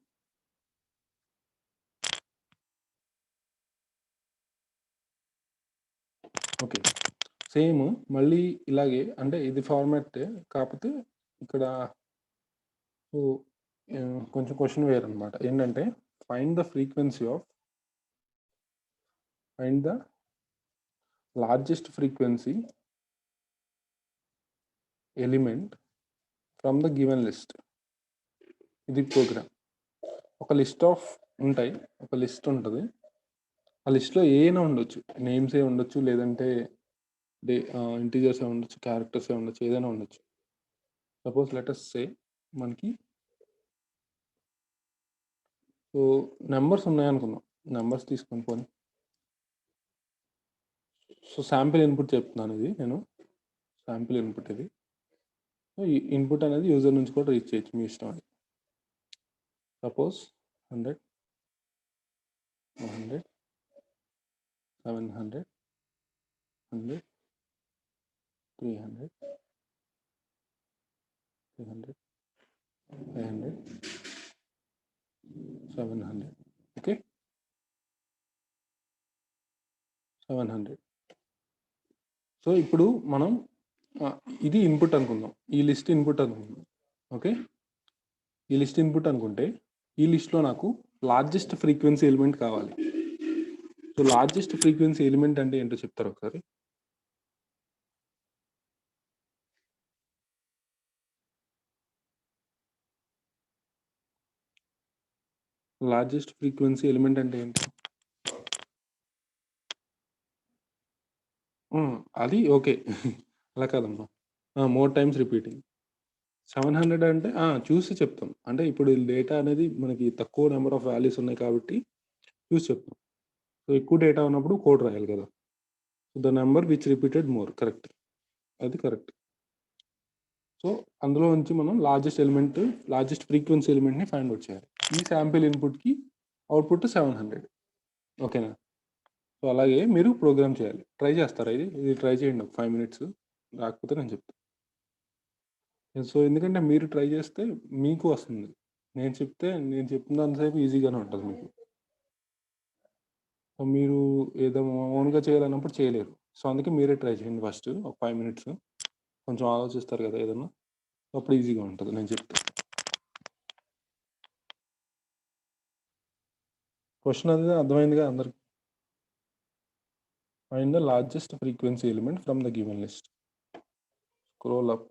ఓకే. సేమ్ మళ్ళీ ఇలాగే అంటే ఇది ఫార్మాటే కాకపోతే ఇక్కడ సో, కొంచెం క్వెషన్ వేరనమాట. ఏంటంటే find the frequency of find the largest frequency element from the given list. ఇది ప్రోగ్రామ్. ఒక లిస్ట్ ఆఫ్ ఉంటాయి. ఒక లిస్ట్ ఉంటది. ఆ లిస్ట్‌లో ఏయైనా ఉండొచ్చు. నేమ్సే ఉండొచ్చు. లేదంటే ఇంటిజర్సే ఉండొచ్చు. క్యారెక్టర్సే ఉండొచ్చు. ఏదైనా ఉండొచ్చు. సపోజ్ లెట్ అస్ సే మనకి సో, నంబర్స్ ఉన్నాయనుకుందాం. నంబర్స్ తీసుకొని పోనీ. సో, శాంపిల్ ఇన్పుట్ చెప్తున్నాను ఇది నేను. శాంపిల్ ఇన్పుట్ ఇది. సో, ఈ ఇన్పుట్ అనేది యూజర్ నుంచి కూడా రీడ్ చేయొచ్చు మీ ఇష్టం అది. సపోజ్ 100, 100, 700, 100, 300, 300, 500, 700. ఓకే. 700. సో, ఇప్పుడు మనం ఇది ఇన్పుట్ అనుకుందాం. ఈ లిస్ట్ ఇన్పుట్ అనుకుందాం. ఓకే. ఈ లిస్ట్ ఇన్పుట్ అనుకుంటే, ఈ లిస్ట్‌లో నాకు లార్జెస్ట్ ఫ్రీక్వెన్సీ ఎలిమెంట్ కావాలి. సో, లార్జెస్ట్ ఫ్రీక్వెన్సీ ఎలిమెంట్ అంటే ఏంటో చెప్తారా ఒకసారి? లార్జెస్ట్ ఫ్రీక్వెన్సీ ఎలిమెంట్ అంటే ఏంటి? హ్మ్. అది ఓకే. అలా కాదమ్మా. More times repeating. 700 అంటే చూసి చెప్తాం. అంటే ఇప్పుడు డేటా అనేది మనకి తక్కువ నంబర్ ఆఫ్ వాల్యూస్ ఉన్నాయి కాబట్టి చూసి చెప్తాం. సో, ఎక్కువ డేటా ఉన్నప్పుడు కోడ్ రాయాలి కదా! The number which repeated more correct. అది కరెక్ట్. సో, అందులో నుంచి మనం లార్జెస్ట్ ఫ్రీక్వెన్సీ ఎలిమెంట్‌ని ఫైండ్ ఔట్ చేయాలి. ఈ శాంపిల్ ఇన్పుట్‌కి అవుట్‌పుట్ 700. ఓకేనా? సో, అలాగే మీరు ప్రోగ్రామ్ చేయాలి. ట్రై చేస్తారా ఇది? ఇది ట్రై చేయండి ఒక 5 మినిట్స్. రాకపోతే నేను చెప్తా. సో, ఎందుకంటే మీరు ట్రై చేస్తే మీకు వస్తుంది. నేను చెప్పినంత సేపు ఈజీగానే ఉంటది మీకు. సో, మీరు ఏదో ఓన్‌గా చేయాలన్నప్పుడు చేయలేరు. సో, అందుకే మీరే ట్రై చేయండి ఫస్ట్ ఒక 5 మినిట్స్. కొంచెం ఆలోచిస్తారు కదా ఏదన్నా. అప్పుడు ఈజీగా ఉంటది నేను చెప్తే. క్వెషన్ అనేది అర్థమైందిగా అందరికి? Find the largest frequency element from the given list. Scroll up.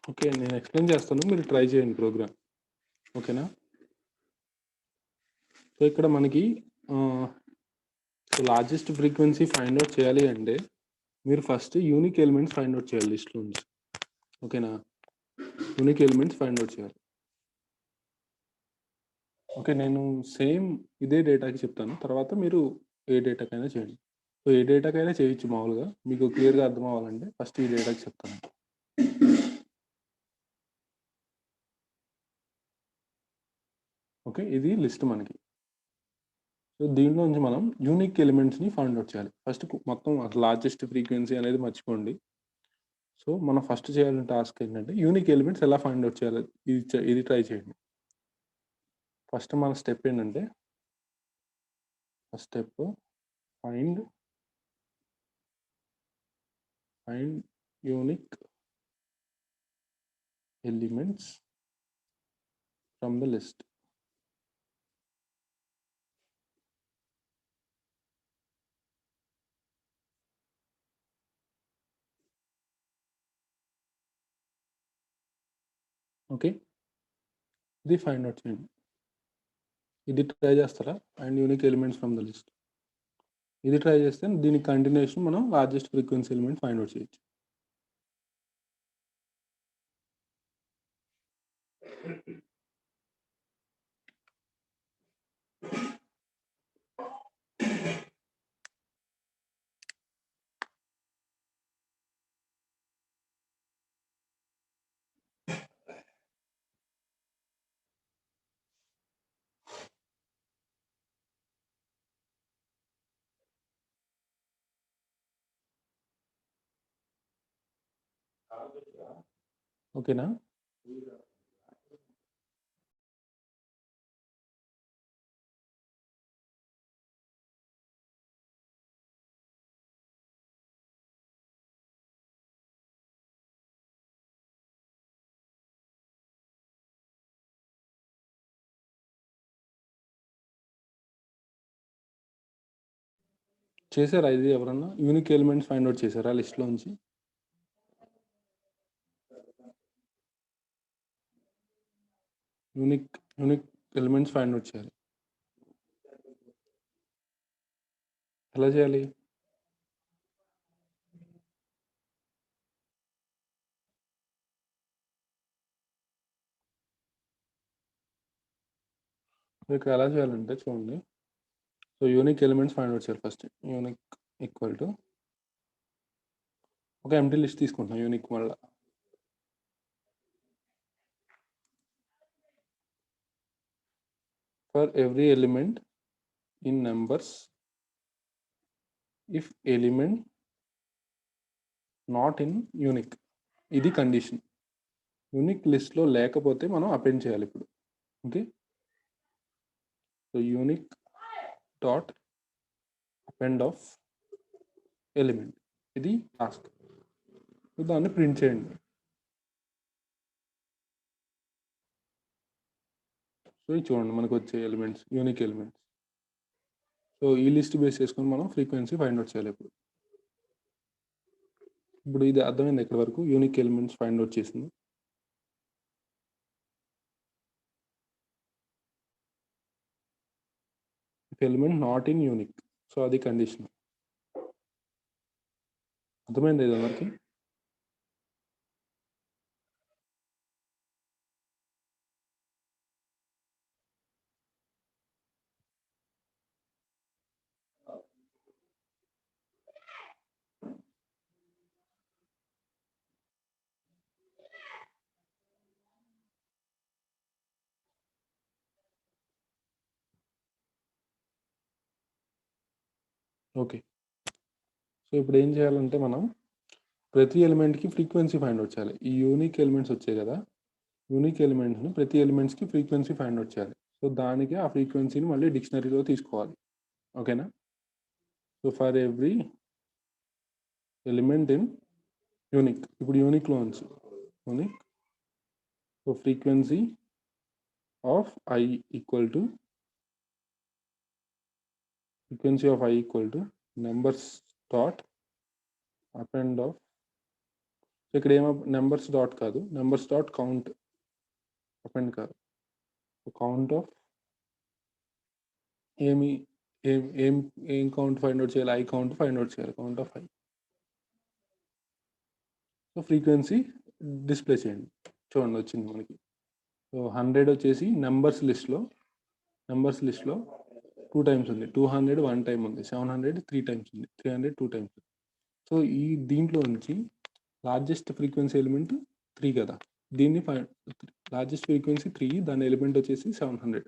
Okay. నేను ఎక్స్‌ప్లెయిన్ చేస్తాను. మీరు ట్రై చేయండి ప్రోగ్రామ్. ఓకేనా? సో, ఇక్కడ మనకి లార్జెస్ట్ ఫ్రీక్వెన్సీ ఫైండ్ ఔట్ చేయాలి అంటే మీరు first unique elements find out చేయాలి లిస్ట్‌లో నుంచి. ఓకేనా? యూనిక్ ఎలిమెంట్స్ ఫైండ్ ఔట్ చేయాలి. ఓకే. నేను సేమ్ ఇదే డేటాకి చెప్తాను. తర్వాత మీరు ఏ డేటాకైనా చేయండి. సో, ఏ డేటాకైనా చేయొచ్చు మామూలుగా. మీకు క్లియర్‌గా అర్థం అవ్వాలంటే ఫస్ట్ ఈ డేటాకి చెప్తాను. ఓకే. ఇది లిస్ట్ మనకి. సో, దీంట్లో నుంచి మనం యూనిక్ ఎలిమెంట్స్‌ని ఫైండ్ ఔట్ చేయాలి. ఫస్ట్ మొత్తం లార్జెస్ట్ ఫ్రీక్వెన్సీ అనేది మర్చిపోండి. సో, మనం ఫస్ట్ చేయాల్సిన టాస్క్ ఏంటంటే యూనిక్ ఎలిమెంట్స్ ఎలా ఫైండ్ ఔట్ చేయాలి ఇది ట్రై చేయండి. ఫస్ట్ మన స్టెప్ ఏంటంటే first step find unique elements from the list. Okay. ఇది ఫైండ్ ఔట్ చేయండి. ఇది ట్రై చేస్తారా? Find unique elements from the list. ఇది ట్రై చేస్తే దీనికి కంటిన్యూషన్ మనం largest frequency element find out చేయొచ్చు. ఓకేనా? చేసారా ఇది ఎవరన్నా? యూనిక్ ఎలిమెంట్స్ ఫైండ్ ఔట్ చేసారా లిస్ట్‌లో నుంచి? యూనిక్ ఎలిమెంట్స్ ఫైండ్ ఔట్ చేయాలి. ఎలా చేయాలి? మీకు ఎలా చేయాలంటే చూడండి. So, unique elements find out చేయాలి ఫస్ట్. యూనిక్ ఈక్వల్ టు ఒక ఎంప్టీ లిస్ట్ తీసుకుంటున్నాం యూనిక్ మళ్ళా. For every element in numbers if element not in unique. ఇది కండిషన్. యూనిక్ లిస్ట్‌లో లేకపోతే మనం అపెండ్ చేయాలి ఇప్పుడు. Okay. So, unique dot append of element. ఇది టాస్క్. సో, దాన్ని ప్రింట్ చేయండి. సో, ఇది చూడండి మనకు వచ్చే ఎలిమెంట్స్ యూనిక్ ఎలిమెంట్స్. సో, ఈ లిస్ట్ బేస్ చేసుకొని మనం ఫ్రీక్వెన్సీ ఫైండ్ ఔట్ చేయాలి ఇప్పుడు. ఇప్పుడు ఇది అర్థమైందా ఇక్కడి వరకు? యూనిక్ ఎలిమెంట్స్ ఫైండ్ ఔట్ చేసింది. If element not in unique. So, అది కండిషన్. అర్థమైందా ఇది అందరికి? ఓకే. సో, ఇప్పుడు ఏం చేయాలంటే మనం ప్రతి ఎలిమెంట్‌కి ఫ్రీక్వెన్సీ ఫైండ్ ఔట్ చేయాలి. ఈ యూనిక్ ఎలిమెంట్స్ వచ్చాయి కదా! యూనిక్ ఎలిమెంట్స్‌ని ప్రతి ఎలిమెంట్స్‌కి ఫ్రీక్వెన్సీ ఫైండ్ ఔట్ చేయాలి. సో, దానికి ఆ ఫ్రీక్వెన్సీని మళ్ళీ డిక్షనరీలో తీసుకోవాలి. ఓకేనా? So, for every element in unique. ఇప్పుడు యూనిక్‌లో నుంచి unique. So, frequency of i equal to numbers dot append of so ఇక్కడ ఏమో నెంబర్స్ డాట్ కాదు, నెంబర్స్ డాట్ కౌంట్ అపెండ్ కాదు, కౌంట్ ఆఫ్ ఏమి ఏం ఏం ఏం కౌంట్ ఫైండ్ అవుట్ చేయాలి, ఐ కౌంట్ ఫైండ్ అవుట్ చేయాలి, count of I. So frequency display చేయండి, చూడండి వచ్చింది మనకి. సో 100 వచ్చేసి నెంబర్స్ లిస్ట్లో 2 టైమ్స్ ఉంది, 200 1 టైం ఉంది, 700 3 టైమ్స్ ఉంది, 300 2 టైమ్స్ ఉంది. సో ఈ దీంట్లో నుంచి లార్జెస్ట్ ఫ్రీక్వెన్సీ ఎలిమెంట్ 3 కదా, దీన్ని లార్జెస్ట్ ఫ్రీక్వెన్సీ 3, దాని ఎలిమెంట్ వచ్చేసి 700.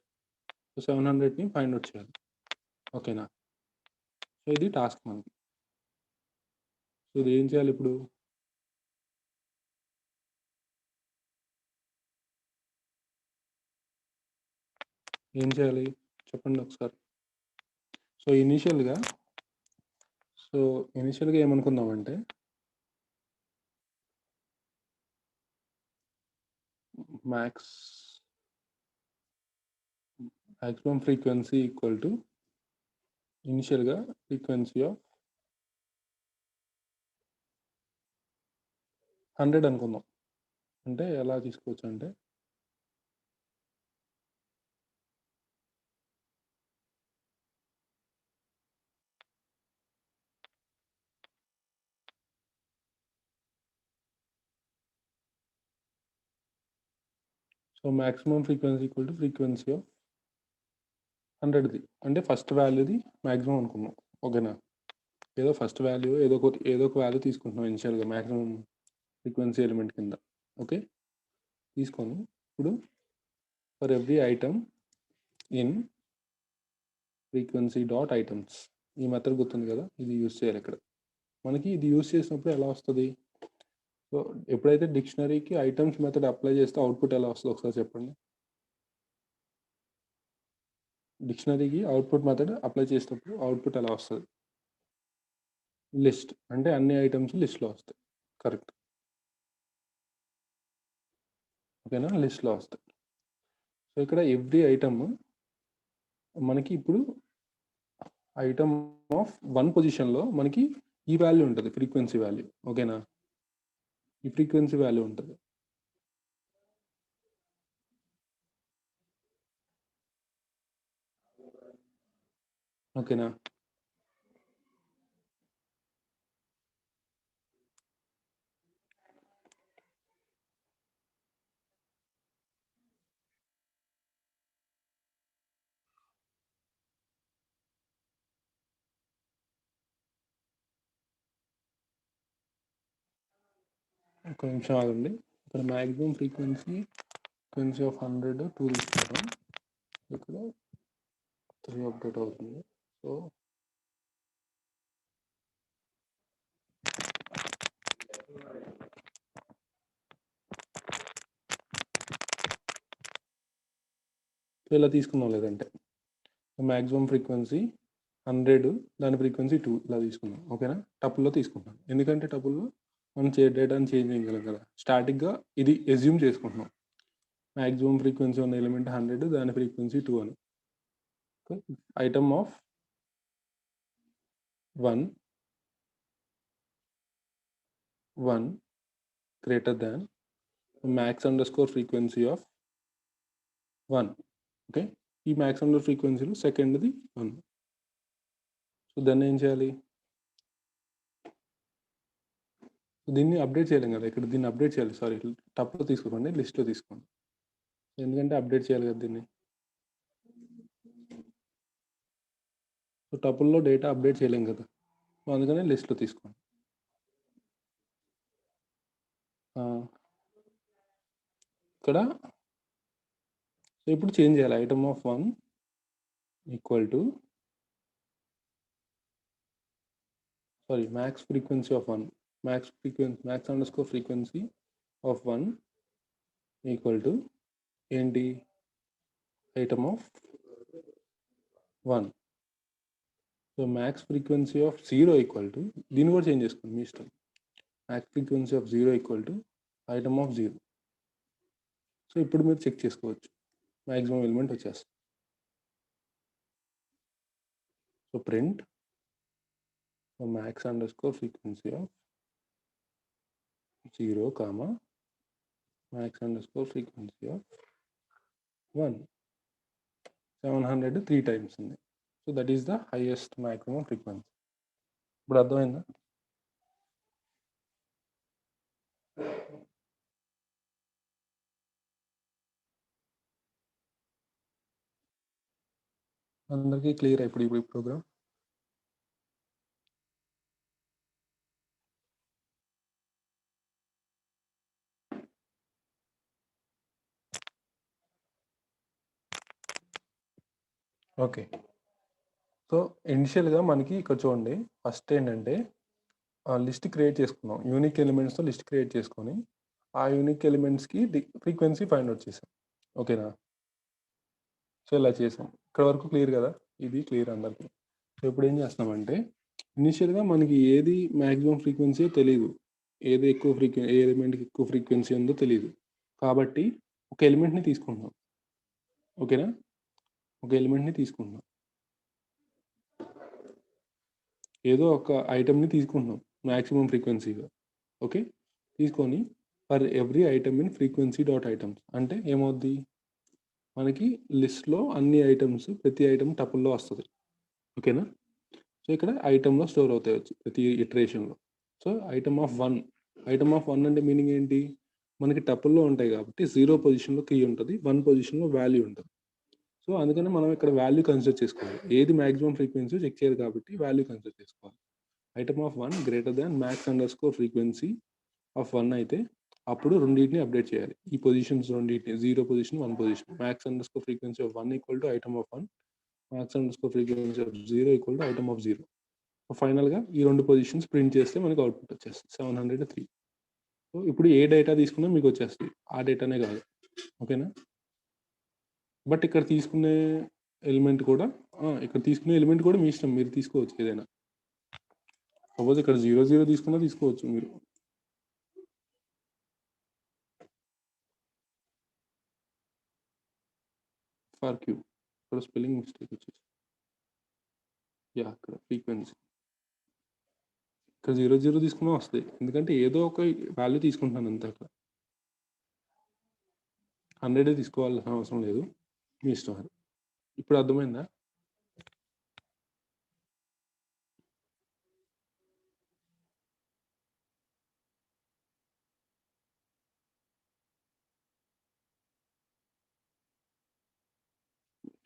సో 700ని ఫైండ్ అవుట్ చేయాలి. ఓకేనా? సో ఇది టాస్క్ మనకి. సో ఇది ఏం చేయాలి ఇప్పుడు? ఏం చేయాలి చెప్పండి ఒకసారి. సో ఇనీషియల్గా ఏమనుకుందామంటే maximum frequency ఈక్వల్ టు ఇనిషియల్గా ఫ్రీక్వెన్సీ ఆఫ్ 100 అనుకుందాం. అంటే ఎలా తీసుకోవచ్చు అంటే so maximum frequency equal to frequency of 100ది, అంటే ఫస్ట్ వాల్యూది మ్యాక్సిమం అనుకున్నాం. ఓకేనా? ఏదో ఫస్ట్ వాల్యూ ఏదో ఒక వాల్యూ తీసుకుంటున్నాం ఇనిషియల్గా మ్యాక్సిమం ఫ్రీక్వెన్సీ ఎలిమెంట్ కింద. ఓకే, తీసుకొని ఇప్పుడు for every item in frequency dot items, ఈ మెథడ్ గుర్తుంది కదా, ఇది యూజ్ చేయాలి ఇక్కడ. మనకి ఇది యూజ్ చేసినప్పుడు ఎలా వస్తుంది? సో ఎప్పుడైతే డిక్షనరీకి ఐటమ్స్ మెథడ్ అప్లై చేస్తే అవుట్పుట్ ఎలా వస్తుంది ఒకసారి చెప్పండి. డిక్షనరీకి అవుట్పుట్ మెథడ్ అప్లై చేసినప్పుడు అవుట్పుట్ ఎలా వస్తుంది? లిస్ట్, అంటే అన్ని ఐటమ్స్ లిస్ట్లో వస్తాయి. కరెక్ట్. ఓకేనా? లిస్ట్లో వస్తాయి. సో ఇక్కడ ఎవ్రీ ఐటమ్ మనకి ఇప్పుడు ఐటమ్ ఆఫ్ 1 పొజిషన్లో మనకి ఈ వాల్యూ ఉంటుంది, ఫ్రీక్వెన్సీ వాల్యూ. ఓకేనా? ఈ ఫ్రీక్వెన్సీ వాల్యూ ఉంటుంది. ఓకేనా? ఒక నిమిషం ఆగండి. ఇక్కడ మ్యాక్సిమం ఫ్రీక్వెన్సీ ఆఫ్ 100 2 తీసుకుంటాం. ఇక్కడ 3 అప్డేట్ అవుతుంది. సో ఇలా తీసుకుందాం, లేదంటే మ్యాక్సిమం ఫ్రీక్వెన్సీ 100, దాని ఫ్రీక్వెన్సీ 2 ఇలా తీసుకుందాం. ఓకేనా? టపుల్లో తీసుకుంటాం, ఎందుకంటే టపుల్లో మనం డేటాని చేంజ్ చేయగలం కదా. స్టాటిక్గా ఇది ఎజ్యూమ్ చేసుకుంటున్నాం, మ్యాక్సిమం ఫ్రీక్వెన్సీ ఉన్న ఎలిమెంట్ 100, దాని ఫ్రీక్వెన్సీ 2 అని. Item of 1 greater than max underscore frequency of 1. Okay, ఈ మ్యాక్స్ అండర్ ఫ్రీక్వెన్సీలో సెకండ్ది 1. సో దాన్ని ఏం చేయాలి? దీన్ని అప్డేట్ చేయలేం కదా, ఇక్కడ దీన్ని అప్డేట్ చేయాలి. సారీ, టప్లో తీసుకోకండి, లిస్ట్లో తీసుకోండి, ఎందుకంటే అప్డేట్ చేయాలి కదా దీన్ని. సో టపుల్లో డేటా అప్డేట్ చేయలేం కదా, సో అందుకనే లిస్ట్లో తీసుకోండి. ఇక్కడ సో ఇప్పుడు చేంజ్ చేయాలి. Item of 1 equal to max frequency of 1, max underscore frequency of 1 equal to ఏంటి? Item of 1. So max frequency of 0 equal to, దీన్ని కూడా చేంజ్ చేసుకోండి మీ ఇష్టం, max frequency of 0 equal to item of 0. So ఇప్పుడు మీరు check చేసుకోవచ్చు, maximum element వచ్చేస్తుంది. So print max underscore frequency of 0 comma max underscore frequency of 1. 700 3 times ఉంది. So that is the highest maximum frequency. ఇప్పుడు అర్థమైందా? అందరికీ క్లియర్ ఇప్పుడు ఈ ప్రోగ్రామ్? ఓకే. సో ఇనిషియల్గా మనకి ఇక్కడ చూడండి, ఫస్ట్ ఏంటంటే లిస్ట్ క్రియేట్ చేసుకున్నాం. యూనిక్ ఎలిమెంట్స్తో లిస్ట్ క్రియేట్ చేసుకొని ఆ యూనిక్ ఎలిమెంట్స్కి ఫ్రీక్వెన్సీ ఫైండ్ అవుట్ చేసాం. ఓకేనా? సో ఇలా చేసాం. ఇక్కడ వరకు క్లియర్ కదా? ఇది క్లియర్ అందరికీ. సో ఇప్పుడు ఏం చేస్తున్నామంటే ఇనిషియల్గా మనకి ఏది మ్యాక్సిమం ఫ్రీక్వెన్సీ తెలియదు, ఏది ఎక్కువ ఏ ఎలిమెంట్కి ఎక్కువ ఫ్రీక్వెన్సీ ఉందో తెలియదు. కాబట్టి ఒక ఎలిమెంట్ని తీసుకుంటున్నాం. ఓకేనా? ఒక ఎలిమెంట్ని తీసుకుంటున్నాం, ఏదో ఒక ఐటమ్ని తీసుకుంటున్నాం మ్యాక్సిమం ఫ్రీక్వెన్సీగా. ఓకే, తీసుకొని for every item in frequency dot items అంటే ఏమవుద్ది, మనకి లిస్ట్లో అన్ని ఐటమ్స్ ప్రతి ఐటమ్ టపుల్లో వస్తుంది. ఓకేనా? సో ఇక్కడ ఐటమ్లో స్టోర్ అవుతాయి వచ్చి ప్రతి ఇటరేషన్లో. So item of 1, item of 1 అంటే మీనింగ్ ఏంటి, మనకి టపుల్లో ఉంటాయి కాబట్టి 0 పొజిషన్లో కీ ఉంటుంది, 1 పొజిషన్లో వాల్యూ ఉంటుంది. సో అందుకని మనం ఇక్కడ వాల్యూ కన్సిడర్ చేసుకోవాలి. ఏది మ్యాక్సిమం ఫ్రీక్వెన్సీ చెక్ చేయాలి కాబట్టి వాల్యూ కన్సిడర్ చేసుకోవాలి. Item of 1 greater than max underscore frequency of 1 అయితే అప్పుడు రెండింటిని అప్డేట్ చేయాలి. ఈ పొజిషన్స్ రెండింటిని, 0 position 1 position. Max underscore frequency of 1 equal to item of 1, max underscore frequency of 0 equal to item of 0. ఫైనల్గా ఈ రెండు positions print చేస్తే మనకి అవుట్పుట్ వచ్చేస్తుంది 703. సో ఇప్పుడు ఏ డేటా తీసుకున్నా మీకు వచ్చేస్తుంది, ఆ డేటానే కాదు. ఓకేనా? బట్ ఇక్కడ తీసుకునే ఎలిమెంట్ కూడా మీ ఇష్టం, మీరు తీసుకోవచ్చు ఏదైనా. సపోజ్ ఇక్కడ 0 తీసుకున్నా తీసుకోవచ్చు మీరు. ఫర్ క్యూ ఇక్కడ స్పెల్లింగ్ మిస్టేక్ వచ్చేసి, ఇక్కడ ఫ్రీక్వెన్సీ ఇక్కడ 0 తీసుకున్నా వస్తాయి, ఎందుకంటే ఏదో ఒక వాల్యూ తీసుకుంటున్నాను అంతే. అక్కడ 100 తీసుకోవాల్సిన అవసరం లేదు, మీ ఇష్టం. అది ఇప్పుడు అర్థమైందా?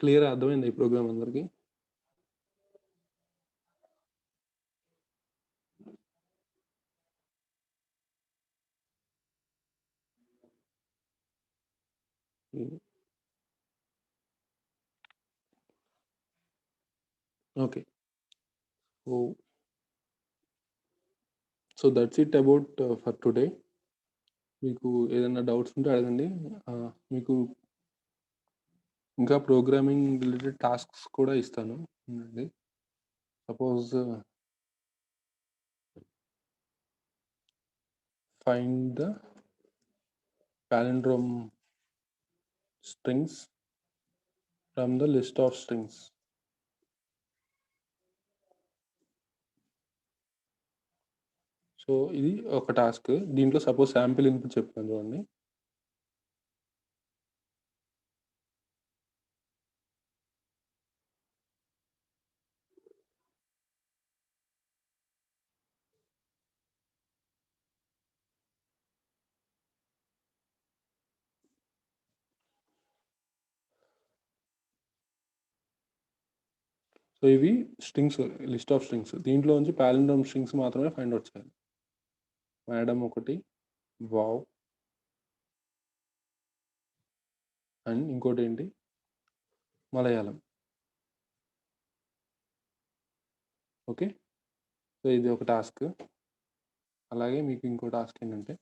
క్లియర్ అర్థమైందా ఈ ప్రోగ్రామ్ అందరికి? Okay, so that's it about for today. మీకు ఏదైనా డౌట్స్ ఉంటే అడగండి. మీకు ఇంకా ప్రోగ్రామింగ్ రిలేటెడ్ టాస్క్స్ కూడా ఇస్తాను. Suppose find the palindrome strings from the list of strings. So ఇది ఒక టాస్క్. దీంట్లో సపోజ్ శాంపిల్ ఇన్పుట్ చెప్తాను చూడండి. సో ఇవి స్ట్రింగ్స్, లిస్ట్ ఆఫ్ స్ట్రింగ్స్. దీంట్లో నుంచి palindrome స్ట్రింగ్స్ మాత్రమే ఫైండ్ అవుట్ చేయాలి. మేడం ఒకటి, వావ్, అండ్ ఇంకోటి ఏంటి, మలయాళం. ఓకే, సో ఇది ఒక టాస్క్. అలాగే మీకు ఇంకో టాస్క్ ఏంటంటే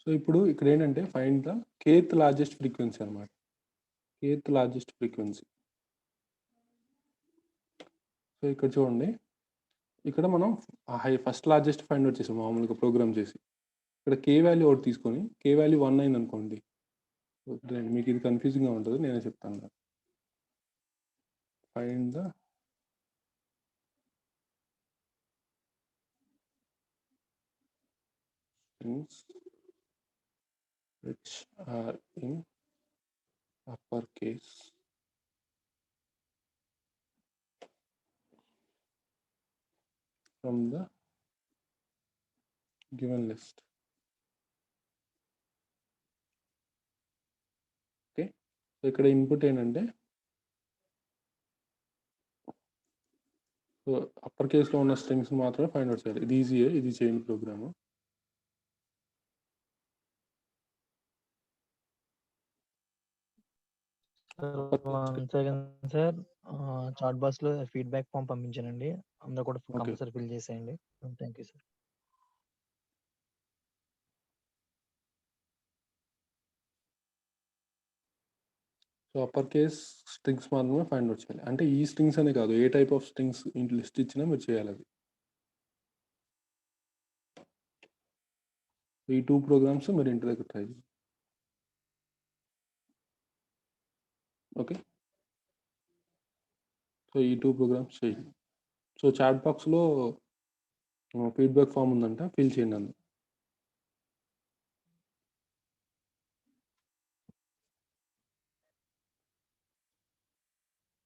సో ఇప్పుడు ఇక్కడ ఏంటంటే find the kth largest frequency అనమాట. kth largest frequency. సో ఇక్కడ చూడండి, ఇక్కడ మనం ఫస్ట్ లార్జెస్ట్ ఫైండ్ అవుట్ చేసాం మామూలుగా ప్రోగ్రామ్ చేసి. ఇక్కడ k వాల్యూ ఒకటి తీసుకొని k వాల్యూ 1 అయింది అనుకోండి, మీకు ఇది కన్ఫ్యూజింగ్గా ఉంటుంది, నేనే చెప్తాను. Find the strings which are in uppercase from the given list. Okay, so ఇక్కడ ఇన్పుట్ ఏంటంటే, సో అప్పర్ కేస్లో ఉన్న స్ట్రింగ్స్ మాత్రమే ఫైండ్ అవుట్ చేయాలి. ఇది ఈజీయే, ఇది చేయండి ప్రోగ్రాము. సార్ చాట్ బాక్స్ లో ఫీడ్బ్యాక్ ఫామ్ పంపించానండి, అందరూ కూడా కంపల్సరీ ఫిల్ చేసేయండి. Thank you sir. So upper case strings మాత్రమే ఫైండ్ అవుట్ చేయాలి. అంటే ఈ స్ట్రింగ్స్ అనే కాదు, ఏ టైప్ ఆఫ్ స్ట్రింగ్స్ ఇంట్లో లిస్ట్ ఇచ్చినా మీరు చేయాలి అది. ఈ 2 ప్రోగ్రామ్స్ మీరు ఇంటి దగ్గర ట్రై చేయండి. ఓకే, సో ఈ 2 ప్రోగ్రామ్స్ చేయండి. సో చాట్ బాక్స్లో ఫీడ్బ్యాక్ ఫామ్ ఉందంట, ఫిల్ చేయండి అందులో.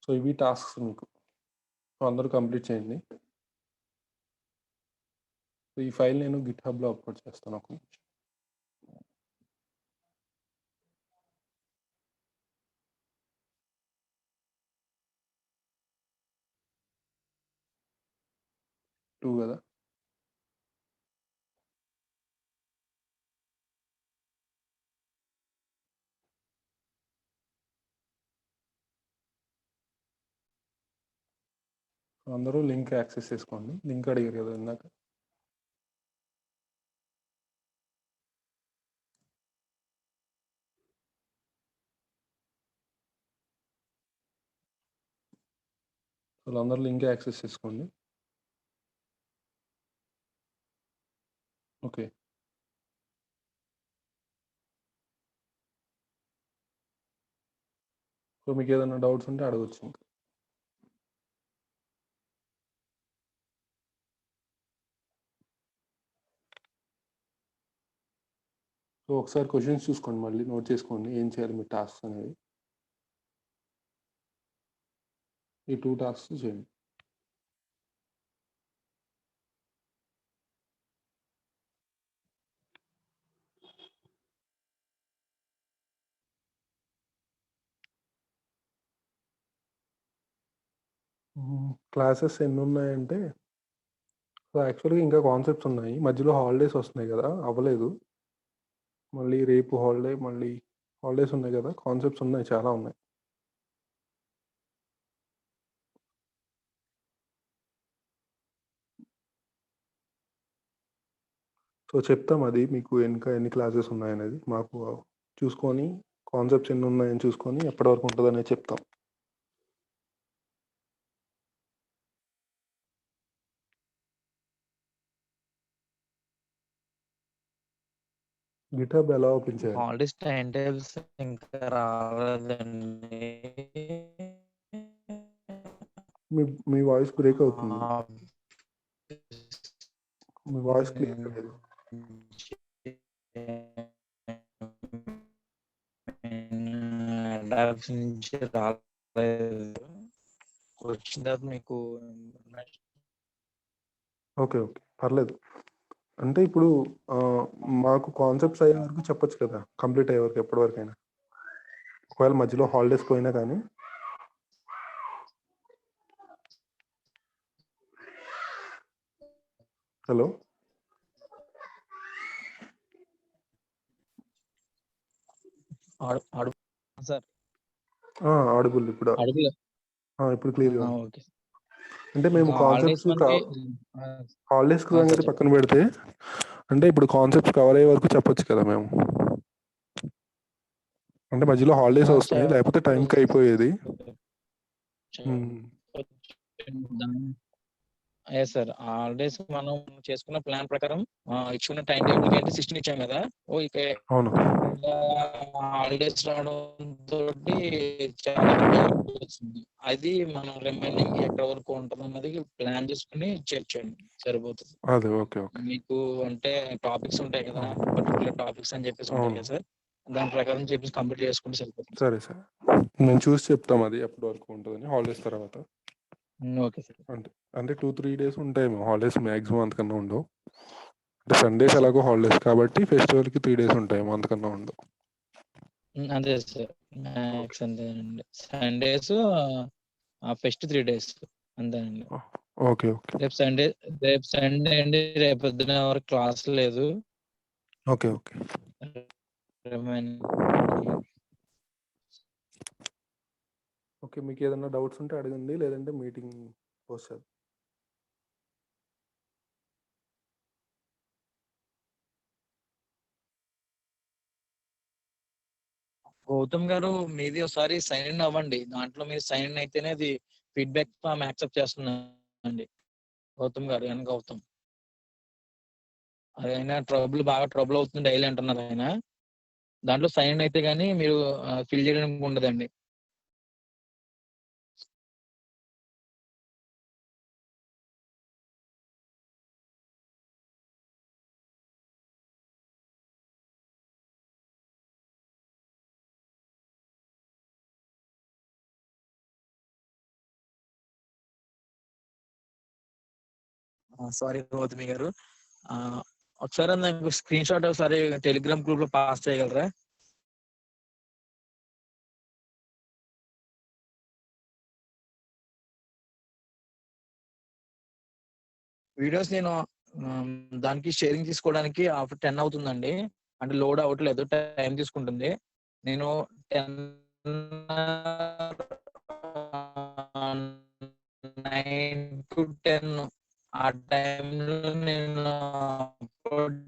సో ఇవి టాస్క్స్ మీకు, సో అందరూ కంప్లీట్ చేయండి. సో ఈ ఫైల్ నేను గిట్హబ్లో అప్లోడ్ చేస్తాను. ఒక నిమిషం. టూ కదా, అందరూ లింక్ యాక్సెస్ చేసుకోండి. లింక్ అడిగారు కదా ఇందాక. వాళ్ళందరూ లింక్ యాక్సెస్ చేసుకోండి. ఓకే, సో మీకు ఏదైనా డౌట్స్ ఉంటే అడగచ్చు ఇంకా. సో ఒకసారి క్వశ్చన్స్ చూసుకోండి, మళ్ళీ నోట్ చేసుకోండి ఏం చేయాలి మీ టాస్క్ అనేది. ఈ 2 టాస్క్స్ చేయండి. క్లాసెస్ ఎన్ని ఉన్నాయంటే, సో యాక్చువల్గా ఇంకా కాన్సెప్ట్స్ ఉన్నాయి, మధ్యలో హాలిడేస్ వస్తున్నాయి కదా, అవ్వలేదు. మళ్ళీ రేపు హాలిడే, మళ్ళీ హాలిడేస్ ఉన్నాయి కదా, కాన్సెప్ట్స్ ఉన్నాయి, చాలా ఉన్నాయి. సో చెప్తాం అది మీకు, ఇంకా ఎన్ని క్లాసెస్ ఉన్నాయనేది మాకు చూసుకొని, కాన్సెప్ట్స్ ఎన్ని ఉన్నాయని చూసుకొని ఎప్పటి వరకు ఉంటుంది అనేది చెప్తాం. గిటాబ్ ఎలా ఓపెన్ చేయాలి? హాలిడేస్ టైం టేబుల్స్ ఇంకా రాలేదండి. మీ వాయిస్ బ్రేక్ అవుతుంది. మీ వాయిస్ క్లియర్ లేదు. నుంచి రాలేదు, వచ్చిన తర్వాత మీకు ఓకే ఓకే, పర్లేదు. అంటే ఇప్పుడు మాకు కాన్సెప్ట్స్ అయ్యే వరకు చెప్పొచ్చు కదా, కంప్లీట్ అయ్యే వరకు, ఎప్పటి వరకైనా. ఒకవేళ మధ్యలో హాలిడేస్ పోయినా కానీ. హలో, సార్ ఆడిబుల్ ఇప్పుడు, ఇప్పుడు క్లియర్గా. అంటే మేము కాన్సెప్ట్స్ హాలిడేస్ సంగతి పక్కన పెడితే, అంటే ఇప్పుడు కాన్సెప్ట్స్ కవర్ అయ్యే వరకు చెప్పొచ్చు కదా మేము. అంటే మధ్యలో హాలిడేస్ వస్తున్నాయి, లేకపోతే టైంకి అయిపోయేది. సార్ హాలిడేస్ మనం చేసుకున్న ప్లాన్ ప్రకారం ఇచ్చుకున్న టైం టేబుల్ ఏంటి 16 ఇచ్చాం కదా. ఇక అవును. హాలిడేస్ రావడం తోటి చాలా వచ్చింది. అది మనం రిమైనింగ్ ఎక్కడ వరకు ఉంటుంది అన్నది ప్లాన్ చేసుకుని చేర్చండి, సరిపోతుంది. అదే ఓకే. మీకు అంటే టాపిక్స్ ఉంటాయి కదా, పర్టికులర్ టాపిక్స్ అని చెప్పేసి ఉంటాయి కదా సార్, దాని ప్రకారం చెప్పేసి కంప్లీట్ చేసుకుంటే సరిపోతుంది. సరే సార్, మేము చూసి చెప్తాం అది ఎప్పటి వరకు ఉంటుందని హాలిడేస్ తర్వాత. Okay sir. అంటే 2-3 days ఉంటాయి హాలిడేస్, మ్యాక్సిమం అంతకన్నా ఉండవు. అంటే సండేస్ ఎలాగో హాలిడేస్ కాబట్టి ఫెస్టివల్కి 3 days ఉంటాయి, అంతకన్నా ఉండవు. అంతే సార్, మ్యాక్స్ అంతేనండి. సండేస్ ఫెస్ట్ 3 days అంతేనండి. ఓకే. రేపు సండే అండి, రేపు పొద్దున వరకు క్లాస్ లేదు. ఓకే. ఓకే, మీకు ఏదైనా డౌట్స్ ఉంటే అడగండి, లేదంటే మీటింగ్ పోస్ట్ చేద్దాం. గౌతమ్ గారు, మీది ఒకసారి సైన్ ఇన్ అవ్వండి. దాంట్లో మీరు సైన్ ఇన్ అయితేనే అది ఫీడ్బ్యాక్ ఫామ్ యాక్సెప్ట్ చేస్తుందండి. గౌతమ్ గారు, గౌతమ్ అదైనా బాగా ట్రబుల్ అవుతుంది డైలీ అంటున్నారు ఆయన. దాంట్లో సైన్ ఇన్ అయితే గానీ మీరు ఫిల్ చేయడానికి ఉండదండి. సారీ గౌతమి గారు, ఒకసారి నాకు స్క్రీన్ షాట్ ఒకసారి టెలిగ్రామ్ గ్రూప్ లో పాస్ చేయగలరా? వీడియోస్ నేను దానికి షేరింగ్ తీసుకోవడానికి ఆఫ్టర్ 10 అవుతుందండి. అంటే లోడ్ అవ్వట్లేదు, టైం తీసుకుంటుంది. నేను 9 to 10 ఆ టైంలో నేను అప్లోడ్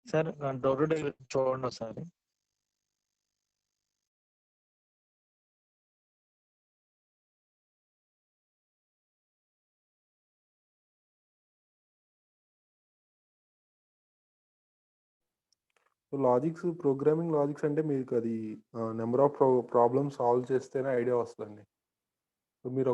సార్ డౌట్ చూడండి ఒకసారి. లాజిక్స్, ప్రోగ్రామింగ్ లాజిక్స్ అంటే మీకు అది నెంబర్ ఆఫ్ ప్రాబ్లమ్స్ సాల్వ్ చేస్తేనే ఐడియా వస్తుందండి. మీరు